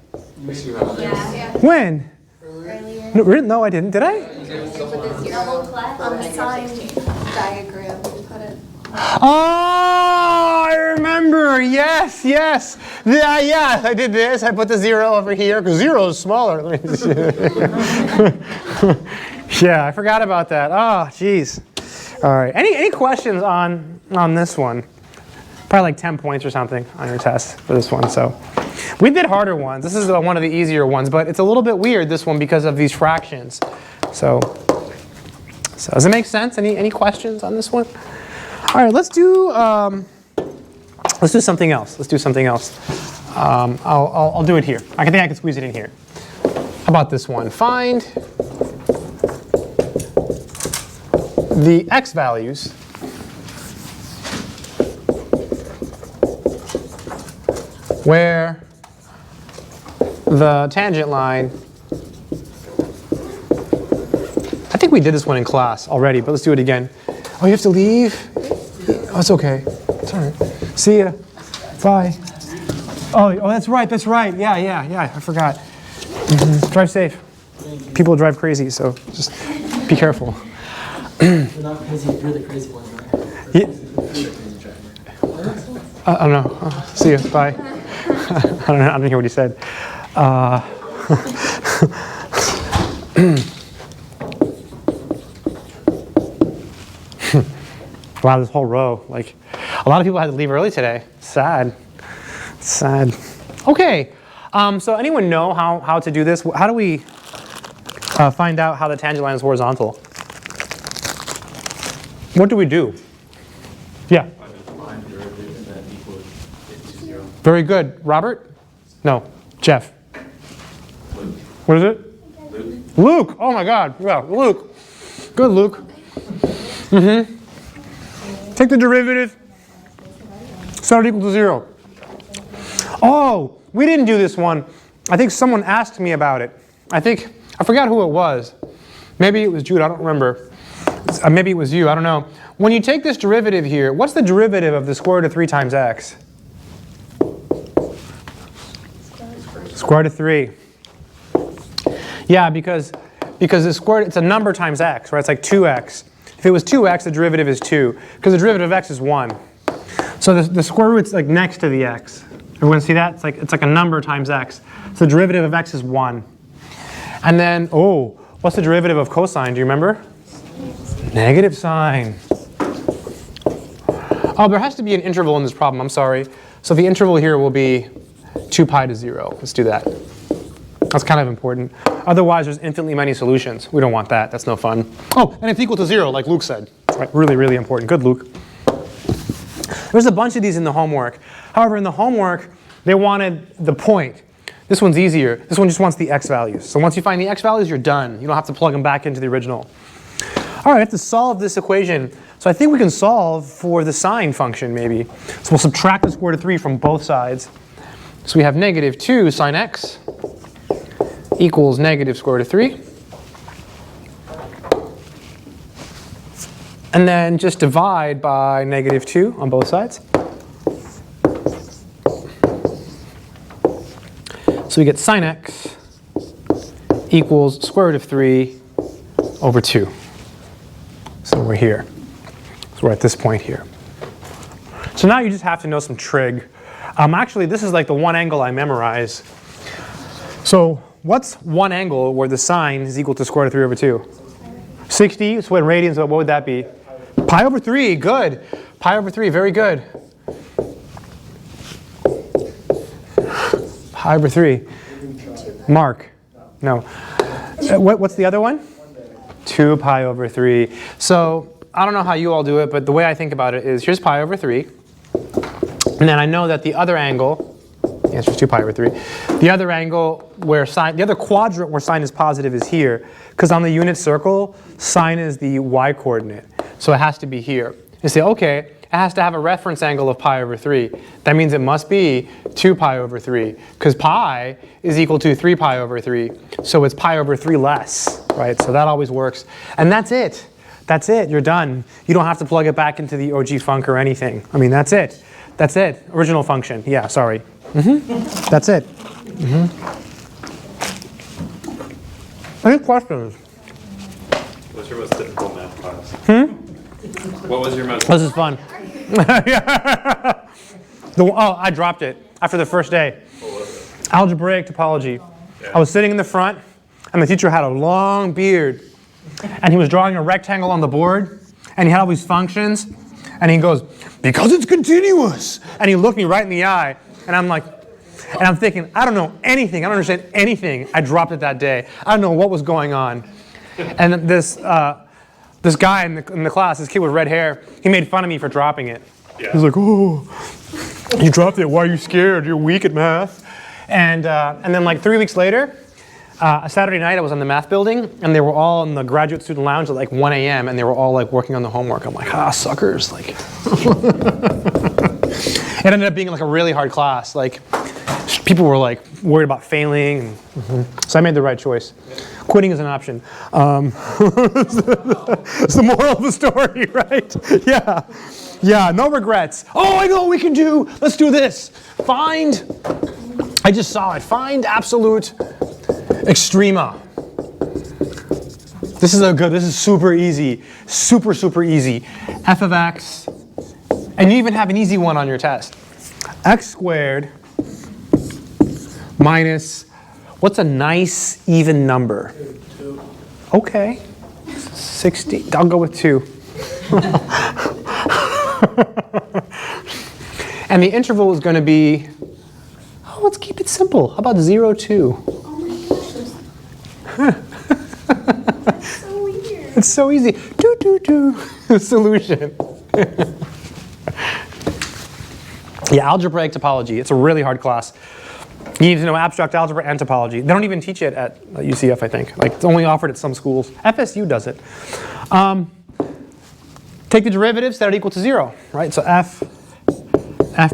Yeah. When? Earlier. No, I didn't. Did I? Double class. On the sign diagram, you put it. Oh, I remember. Yes. Yeah, I did this. I put the 0 over here because 0 is smaller. Yeah, I forgot about that. Oh, geez. All right. Any questions on this one? Probably like 10 points or something on your test for this one. So we did harder ones. This is one of the easier ones, but it's a little bit weird, this one, because of these fractions. So does it make sense? Any questions on this one? All right, let's do something else. I'll do it here. I think I can squeeze it in here. How about this one? Find the x values where the tangent line, I think we did this one in class already, but let's do it again. Oh, you have to leave? Oh, it's okay. It's all right. See ya. Bye. Oh, that's right. Yeah, I forgot. Drive safe. People drive crazy, so just be careful. You're not crazy, you're the crazy one, right? Yeah. I don't know. See you. Bye. I don't hear what he said. Wow, this whole row. Like, a lot of people had to leave early today. Sad. Sad. Okay. So anyone know how to do this? How do we find out how the tangent line is horizontal? What do we do? Yeah. Very good. Robert? No. Jeff. What is it? Luke. Oh my God. Yeah, Luke. Good, Luke. Take the derivative. Set it equal to 0. Oh, we didn't do this one. I think someone asked me about it. I forgot who it was. Maybe it was Jude. I don't remember. Maybe it was you. I don't know. When you take this derivative here, what's the derivative of the square root of 3 times x? Square root of 3. Yeah, because the square root, it's a number times x, right? It's like 2x. If it was 2x, the derivative is 2, because the derivative of x is 1. So the square root's like next to the x. Everyone see that? It's like a number times x. So the derivative of x is 1. And then, oh, what's the derivative of cosine? Do you remember? Negative sign. Oh, there has to be an interval in this problem. I'm sorry. So the interval here will be 2 pi to 0. Let's do that. That's kind of important. Otherwise, there's infinitely many solutions. We don't want that. That's no fun. Oh, and it's equal to 0, like Luke said. Right? Really, really important. Good, Luke. There's a bunch of these in the homework. However, in the homework, they wanted the point. This one's easier. This one just wants the x values. So once you find the x values, you're done. You don't have to plug them back into the original. All right, I have to solve this equation. So I think we can solve for the sine function, maybe. So we'll subtract the square root of 3 from both sides. So we have negative 2 sine x equals negative square root of 3. And then just divide by negative 2 on both sides. So we get sine x equals square root of 3 over 2. So we're here. So we're at this point here. So now you just have to know some trig. Actually, this is like the one angle I memorize. So what's one angle where the sine is equal to square root of 3 over 2? 60. So in radians, what would that be? Pi over 3. Good. Pi over 3. Very good. Pi over 3. Mark. No. What's the other one? 2 pi over 3. So I don't know how you all do it, but the way I think about it is here's pi over 3. And then I know that the other angle, the answer is 2 pi over 3. The other angle where sine, the other quadrant where sine is positive is here. Because on the unit circle, sine is the y coordinate. So it has to be here. You say, okay, it has to have a reference angle of pi over 3. That means it must be 2 pi over 3. Because pi is equal to 3 pi over 3. So it's pi over 3 less, right? So that always works. And that's it. That's it. You're done. You don't have to plug it back into the OG func or anything. I mean, that's it. That's it. Original function. Yeah, sorry. That's it. Any questions? What's your most difficult math class? What was your most? This is fun. I dropped it after the first day. What was it? Algebraic topology. Yeah. I was sitting in the front, and the teacher had a long beard, and he was drawing a rectangle on the board, and he had all these functions, and he goes, because it's continuous. And he looked me right in the eye, and I'm like, and I'm thinking, I don't know anything. I don't understand anything. I dropped it that day. I don't know what was going on. And this guy in the class, this kid with red hair, he made fun of me for dropping it. Yeah. He was like, oh, you dropped it. Why are you scared? You're weak at math. And then like 3 weeks later, a Saturday night, I was in the math building, and they were all in the graduate student lounge at like 1 a.m., and they were all like working on the homework. I'm like, suckers. Like, it ended up being like a really hard class. Like, people were like worried about failing. So I made the right choice. Quitting is an option. It's the moral of the story, right? Yeah, no regrets. Oh, I know what we can do. Let's do this. I just saw it. Find absolute extrema. This is super easy. Super easy. F of x, and you even have an easy one on your test. X squared minus, what's a nice even number? Okay. 60. I'll go with 2. And the interval is going to be, oh, let's keep it simple. How about 0, 2? Oh my gosh. That's so weird. It's so easy. Solution. Yeah, algebraic topology. It's a really hard class. You need to know abstract algebra and topology. They don't even teach it at UCF, I think. Like, it's only offered at some schools. FSU does it. Take the derivative, set it equal to 0, right? So f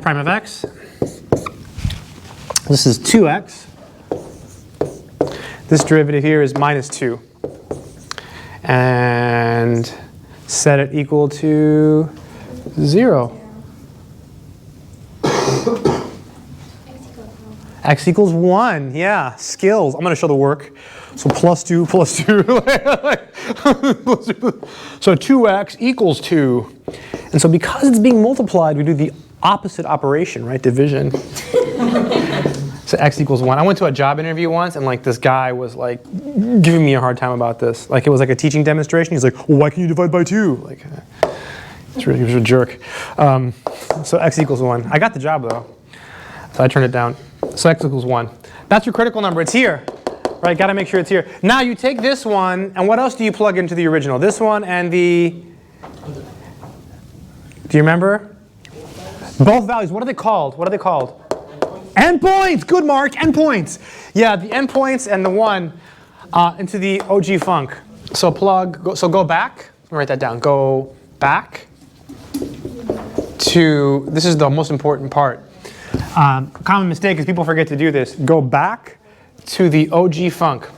prime of x. This is 2x. This derivative here is minus 2. And set it equal to 0. X equals 1, yeah, skills. I'm going to show the work. So plus 2, plus 2. So 2x equals 2. And so because it's being multiplied, we do the opposite operation, right? Division. So x equals 1. I went to a job interview once, and like this guy was like giving me a hard time about this. Like it was like a teaching demonstration. He's like, well, why can you divide by 2? Like, he was a jerk. So x equals 1. I got the job though. So I turned it down. So x equals 1. That's your critical number. It's here. Right? Got to make sure it's here. Now you take this one, and what else do you plug into the original? This one and the... Do you remember? Both values. What are they called? What are they called? Endpoints. Good, Mark. Endpoints. Yeah, the endpoints and the 1 into the OG func. So go back. Let me write that down. Go back to... This is the most important part. Common mistake is people forget to do this. Go back to the OG func.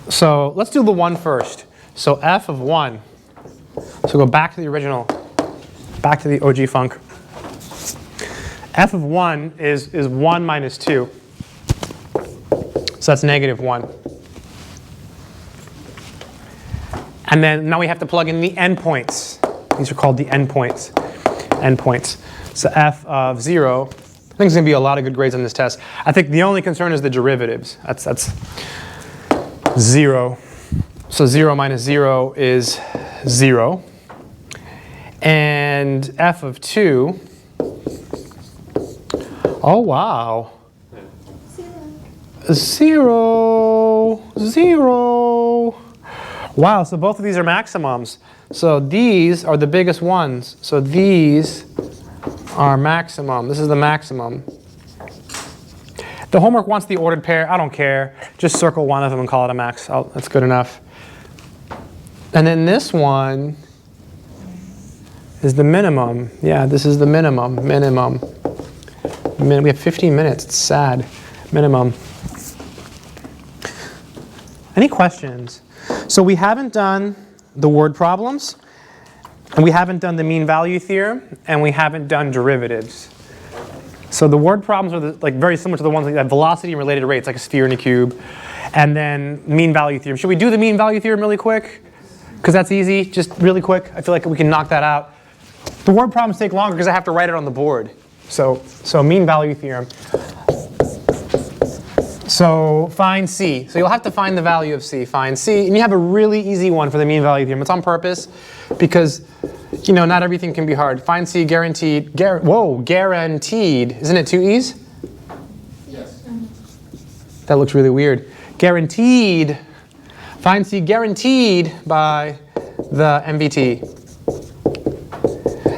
So let's do the 1 first. So f of 1. So go back to the original, back to the OG func. F of 1 is 1 minus 2. So that's negative 1. And then now we have to plug in the endpoints. These are called the endpoints. Endpoints. So f of 0. I think there's going to be a lot of good grades on this test. I think the only concern is the derivatives. That's 0. So 0 minus 0 is 0. And f of 2. Oh, wow. 0. 0. Wow, so both of these are maximums. So these are the biggest ones. So these are maximum. This is the maximum. The homework wants the ordered pair. I don't care. Just circle one of them and call it a max. That's good enough. And then this one is the minimum. Yeah, this is the minimum. Minimum. We have 15 minutes. It's sad. Minimum. Any questions? So we haven't done the word problems, and we haven't done the mean value theorem, and we haven't done derivatives. So the word problems are very similar to the ones like that velocity and related rates, like a sphere and a cube, and then mean value theorem. Should we do the mean value theorem really quick? Because that's easy, just really quick. I feel like we can knock that out. The word problems take longer because I have to write it on the board. So mean value theorem. So find C. So you'll have to find the value of C. Find C. And you have a really easy one for the mean value theorem. It's on purpose because, not everything can be hard. Find C guaranteed. Guaranteed. Isn't it 2 E's? Yes. That looks really weird. Guaranteed. Find C guaranteed by the MVT.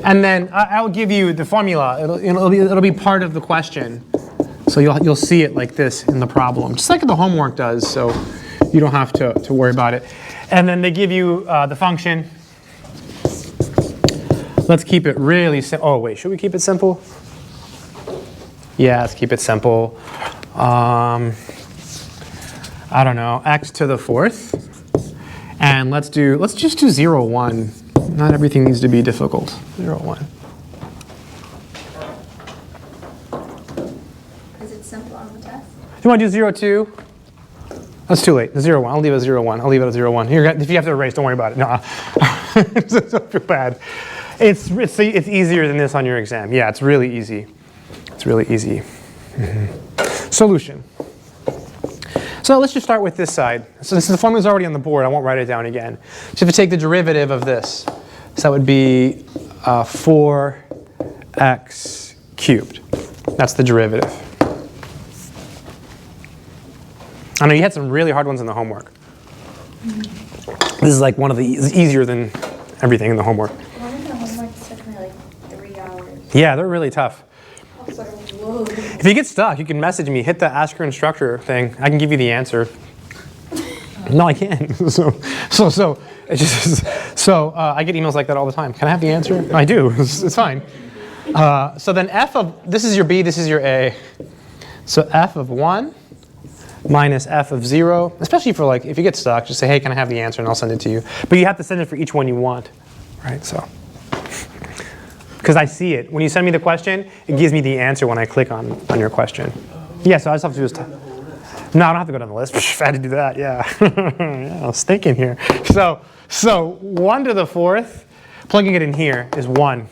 And then I'll give you the formula. It'll be part of the question. So you'll see it like this in the problem, just like the homework does, so you don't have to worry about it. And then they give you the function. Let's keep it really simple. Oh, wait, should we keep it simple? Yeah, let's keep it simple. I don't know, x to the 4th. And let's just do 0, 1. Not everything needs to be difficult. 0, 1. You want to do 0, 2? That's too late. 0, 1. I'll leave it at 0, 1. I'll leave it at 0, 1. Here, if you have to erase, don't worry about it. No, don't feel bad. It's easier than this on your exam. Yeah, it's really easy. It's really easy. Solution. So let's just start with this side. So the formula's already on the board. I won't write it down again. So if you take the derivative of this, so that would be 4x cubed. That's the derivative. I know you had some really hard ones in the homework. This is like one of the easier than everything in the homework. One of the homeworks took me like 3 hours. Yeah, they're really tough. I was like, whoa. If you get stuck, you can message me. Hit the ask your instructor thing. I can give you the answer. No, I can't. I get emails like that all the time. Can I have the answer? I do. It's fine. So then f of, this is your b, this is your a. So f of 1 minus f of 0, especially for like, if you get stuck, just say, hey, can I have the answer, and I'll send it to you. But you have to send it for each one you want, right? So, because I see it. When you send me the question, it gives me the answer when I click on your question. Yeah, so I just have to do this. No, I don't have to go down the list. If I had to do that, yeah. Yeah, I was thinking here. So 1 to the 4th, plugging it in here is 1.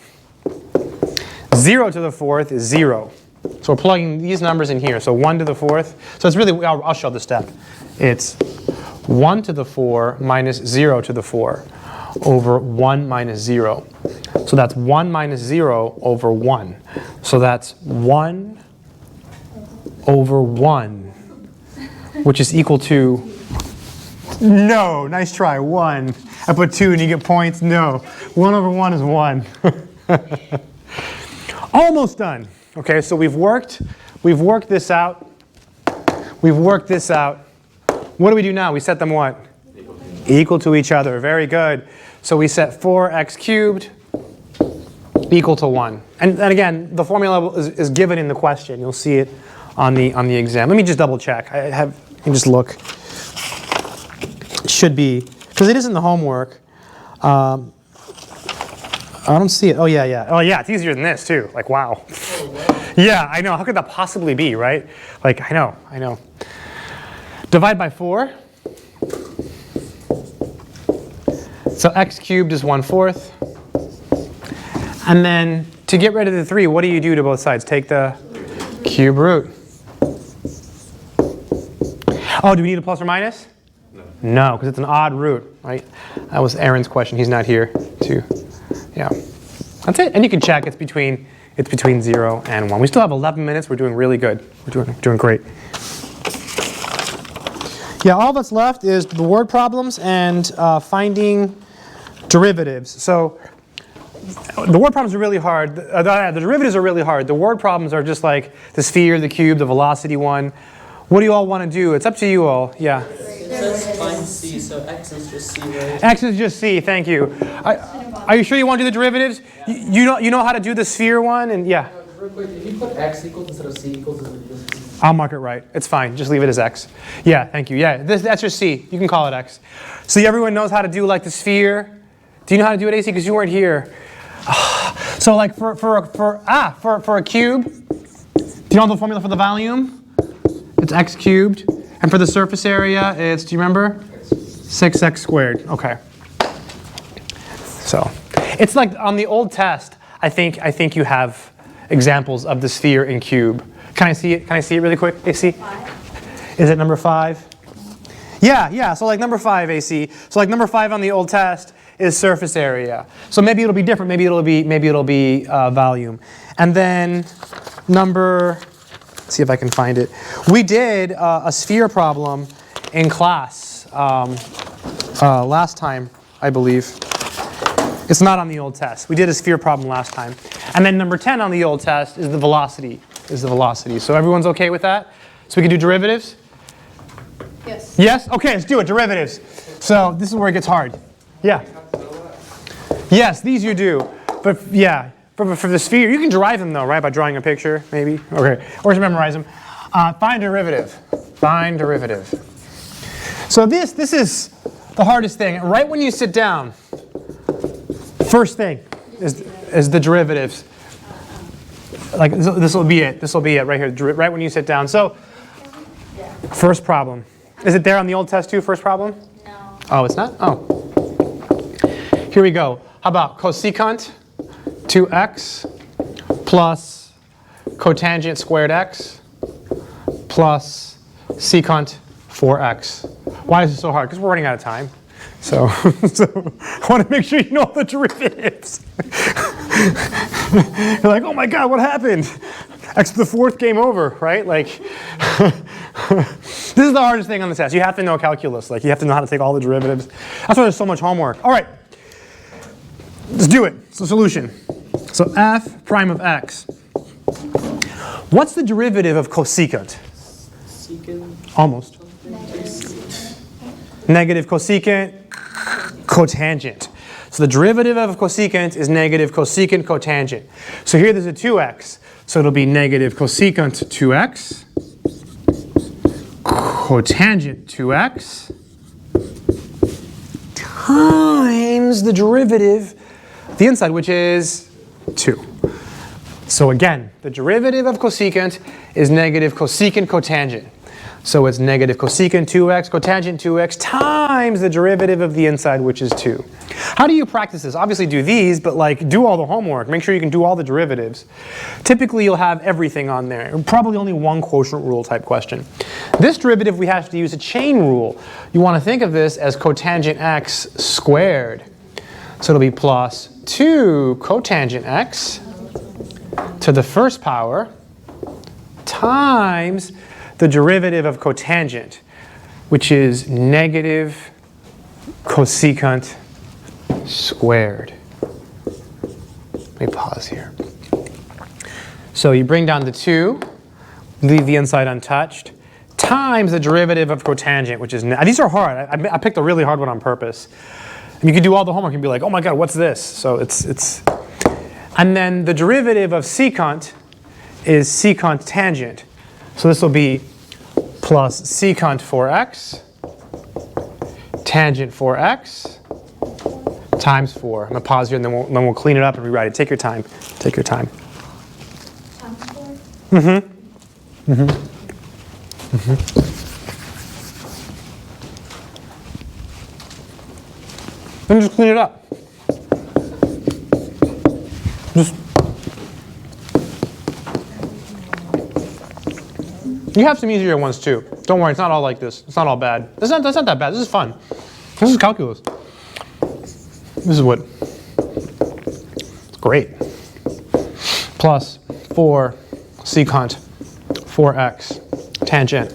0 to the 4th is 0. So we're plugging these numbers in here. So 1 to the 4th. So it's really, I'll show the step. It's 1 to the 4 minus 0 to the 4 over 1 minus 0. So that's 1 minus 0 over 1. So that's 1 over 1, which is equal to, no, nice try, 1. I put 2 and you get points. No, 1 over 1 is 1. Almost done. Okay, so we've worked this out. We've worked this out. What do we do now? We set them what? Equal to each other. Very good. So we set 4x cubed equal to 1. And again, the formula is given in the question. You'll see it on the exam. Let me just double check. You can just look. It should be, because it is in the homework. I don't see it. Oh, yeah. Oh, yeah, it's easier than this, too. Like, wow. Yeah, I know. How could that possibly be, right? Like, I know. Divide by 4. So x cubed is 1/4. And then to get rid of the 3, what do you do to both sides? Take the cube root. Oh, do we need a plus or minus? No, because it's an odd root, right? That was Aaron's question. He's not here, too. Yeah, that's it. And you can check it's between 0 and 1. We still have 11 minutes. We're doing really good. We're doing great. Yeah, all that's left is the word problems and finding derivatives. So the word problems are really hard. The derivatives are really hard. The word problems are just like the sphere, the cube, the velocity one. What do you all want to do? It's up to you all. Yeah. It says find C, so X is just C, right? X is just C. Thank you. Are you sure you want to do the derivatives? You know how to do the sphere one, and yeah. Real quick, if you put X equals instead of C equals, I'll mark it right. It's fine. Just leave it as X. Yeah, thank you. Yeah, that's your C. You can call it X. So everyone knows how to do like the sphere. Do you know how to do it, AC? Because you weren't here. So like for a cube, do you know the formula for the volume? It's x cubed. And for the surface area, it's, do you remember? 6x squared. Okay. So it's like on the old test, I think you have examples of the sphere and cube. Can I see it? Can I see it really quick, AC? 5. Is it number 5? Yeah. So like number 5, AC. So like number 5 on the old test is surface area. So maybe it'll be different. Maybe it'll be volume. And then number, let's see if I can find it. We did a sphere problem in class last time, I believe. It's not on the old test. We did a sphere problem last time. And then number 10 on the old test is the velocity. So everyone's okay with that? So we can do derivatives? Yes. Yes? Okay, let's do it. Derivatives. So this is where it gets hard. Yeah. Yes, these you do. But yeah, for the sphere, you can derive them though, right? By drawing a picture, maybe. Okay. Or just memorize them. Find derivative. Find derivative. So this is the hardest thing. Right when you sit down, first thing is the derivatives. Like this will be it. This will be it right here. Right when you sit down. So first problem. Is it there on the old test too? First problem? No. Oh, it's not? Oh. Here we go. How about cosecant 2x plus cotangent squared x plus secant 4x. Why is it so hard? Because we're running out of time. So I want to make sure you know all the derivatives. You're like, oh my God, what happened? X to the fourth, game over, right? Like, this is the hardest thing on the test. You have to know calculus. Like, you have to know how to take all the derivatives. That's why there's so much homework. All right, let's do it. So solution. So f prime of x. What's the derivative of cosecant? Secant. Almost. Negative cosecant, cotangent. So the derivative of cosecant is negative cosecant cotangent. So here there's a 2x. So it'll be negative cosecant 2x, cotangent 2x, times the derivative of the inside, which is 2. So again, the derivative of cosecant is negative cosecant cotangent. So it's negative cosecant 2x, cotangent 2x, times the derivative of the inside, which is 2. How do you practice this? Obviously do these, but like do all the homework. Make sure you can do all the derivatives. Typically you'll have everything on there. Probably only one quotient rule type question. This derivative we have to use a chain rule. You want to think of this as cotangent x squared. So it'll be plus 2 cotangent x to the first power times the derivative of cotangent, which is negative cosecant squared. Let me pause here. So you bring down the 2, leave the inside untouched, times the derivative of cotangent, which is, these are hard. I picked a really hard one on purpose. And you can do all the homework and be like, oh my God, what's this? So it's, and then the derivative of secant is secant tangent. So this will be plus secant 4x, tangent 4x, times 4. I'm going to pause here and then we'll clean it up and rewrite it. Take your time. Take your time. Mm-hmm. Mm-hmm. Mm-hmm. Then just clean it up. Just. You have some easier ones too. Don't worry, it's not all like this. It's not all bad. That's not that bad. This is fun. This is calculus. This is what. It's great. Plus 4 secant 4x tangent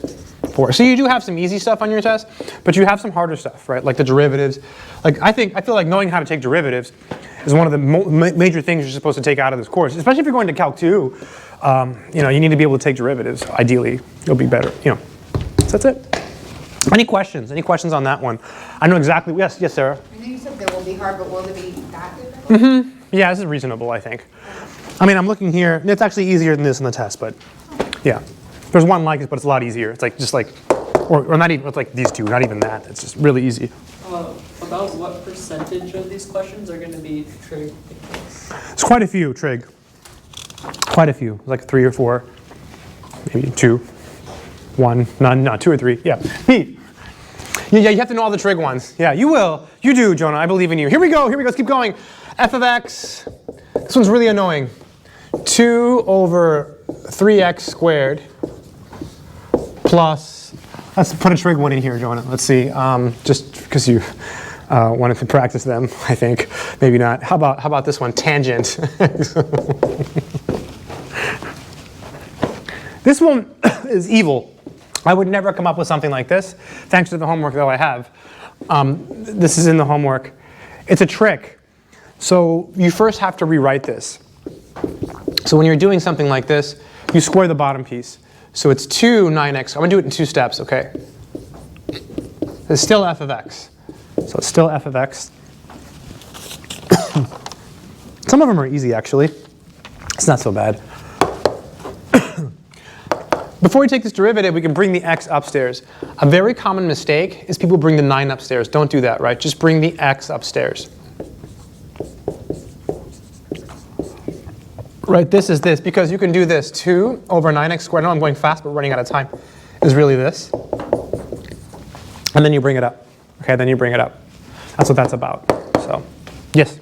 4. So you do have some easy stuff on your test, but you have some harder stuff, right? Like the derivatives. Like I feel like knowing how to take derivatives is one of the major things you're supposed to take out of this course, especially if you're going to Calc 2. You need to be able to take derivatives. Ideally, it'll be better. So that's it. Any questions? Any questions on that one? I know exactly. Yes, Sarah. I know you said they will be hard, but will they be that difficult? Mm-hmm. Yeah, this is reasonable, I think. I mean, I'm looking here. It's actually easier than this in the test, but yeah. There's one like this, but it's a lot easier. It's like just like, or not even. It's like these two. Not even that. It's just really easy. About what percentage of these questions are going to be trig? It's quite a few trig. Quite a few, like 3 or 4, maybe 2, 1, none, no, 2 or 3. Yeah, me. Yeah, you have to know all the trig ones. Yeah, you will. You do, Jonah. I believe in you. Here we go. Let's keep going. F of x. This one's really annoying. 2 over 3x squared plus. Let's put a trig one in here, Jonah. Let's see. Just because you wanted to practice them, I think. Maybe not. How about this one? Tangent. This one is evil. I would never come up with something like this, thanks to the homework though I have. This is in the homework. It's a trick. So you first have to rewrite this. So when you're doing something like this, you square the bottom piece. So it's 2 9x. I'm going to do it in 2 steps, okay? It's still f of x. So it's still f of x. Some of them are easy, actually. It's not so bad. Before we take this derivative, we can bring the x upstairs. A very common mistake is people bring the 9 upstairs. Don't do that, right? Just bring the x upstairs. Right, this is this, because you can do this. 2 over 9x squared. I know I'm going fast, but running out of time. Is really this. And then you bring it up. Okay, then you bring it up. That's what that's about. So, yes?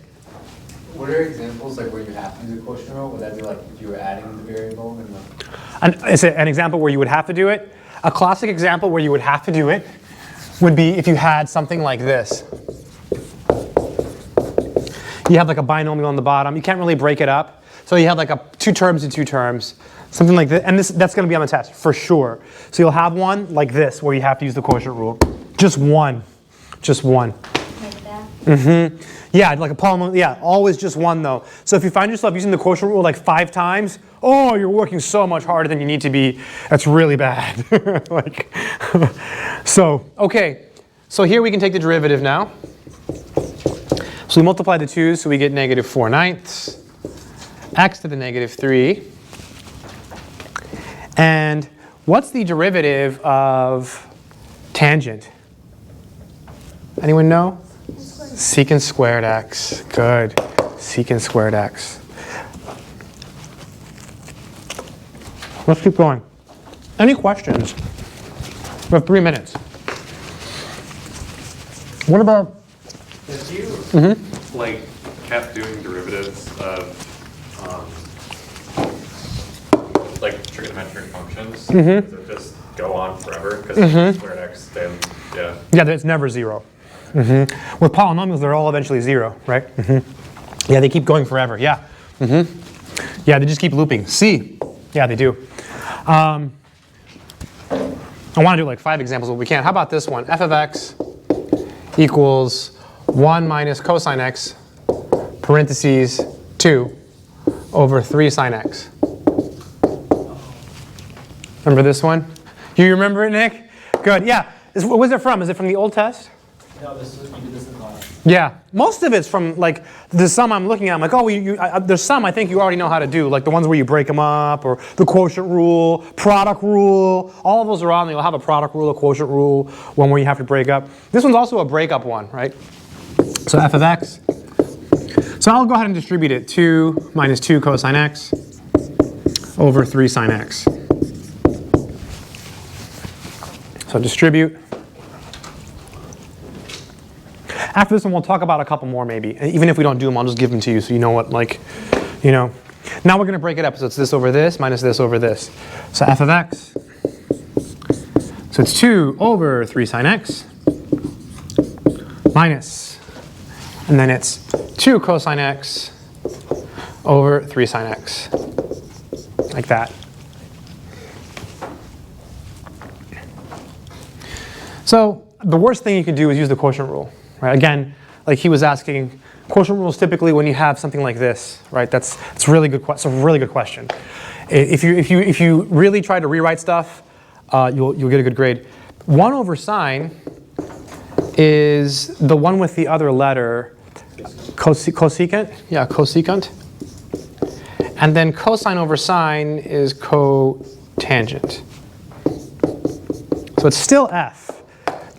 What are examples like where you have to do the quotient rule? Would that be like if you were adding the variable and the... Is it an example where you would have to do it? A classic example where you would have to do it would be if you had something like this. You have like a binomial on the bottom. You can't really break it up. So you have like two terms and two terms. Something like this. And that's going to be on the test for sure. So you'll have one like this where you have to use the quotient rule. Just one. Just one. Like that? Mm-hmm. Yeah, like a polynomial. Yeah, always just one though. So if you find yourself using the quotient rule like 5 times, oh, you're working so much harder than you need to be. That's really bad. So, okay. So here we can take the derivative now. So we multiply the 2's, so we get negative 4/9 x to the negative 3. And what's the derivative of tangent? Anyone know? Secant squared x. Good. Secant squared x. Let's keep going. Any questions? We have 3 minutes. What about? If you like kept doing derivatives of like trigonometric functions, does it just go on forever? Because squared x, then yeah. Yeah, it's never 0. With polynomials, they're all eventually 0, right? Yeah, they keep going forever. Yeah. Yeah, they just keep looping. C. Yeah, they do. I want to do like 5 examples, but we can't. How about this one? F of x equals 1 minus cosine x parentheses 2 over 3 sine x. Remember this one? You remember it, Nick? Good. Yeah. What was it from? Is it from the old test? No, this is, we did this in class. Yeah, most of it's from like the sum I'm looking at. I'm like, oh, there's some I think you already know how to do, like the ones where you break them up, or the quotient rule, product rule. All of those are on there. You'll have a product rule, a quotient rule, one where you have to break up. This one's also a breakup one, right? So f of x. So I'll go ahead and distribute it. 2 minus 2 cosine x over 3 sine x. So distribute. After this one, we'll talk about a couple more maybe. Even if we don't do them, I'll just give them to you so you know what, like, you know. Now we're going to break it up. So it's this over this minus this over this. So f of x. So it's 2 over 3 sine x minus, and then it's 2 cosine x over 3 sine x. Like that. So the worst thing you could do is use the quotient rule. Right? Again, like he was asking, quotient rules typically when you have something like this, right? It's really good. It's a really good question. If you really try to rewrite stuff, you'll get a good grade. 1 over sine is the one with the other letter, cosecant. Yeah, cosecant. And then cosine over sine is cotangent. So it's still f.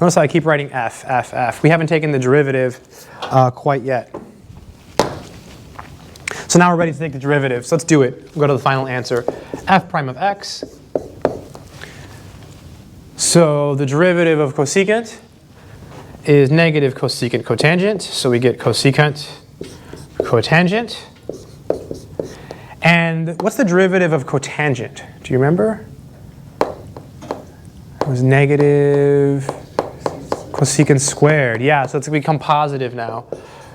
Notice how I keep writing f, f, f. We haven't taken the derivative quite yet. So now we're ready to take the derivative. So let's do it. We'll go to the final answer. F prime of x. So the derivative of cosecant is negative cosecant cotangent. So we get cosecant cotangent. And what's the derivative of cotangent? Do you remember? It was negative cosecant squared. Yeah, so it's going to become positive now.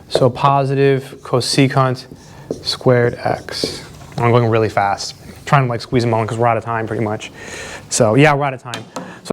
So positive cosecant squared x. I'm going really fast. I'm trying to like squeeze them on because we're out of time pretty much. So yeah, we're out of time.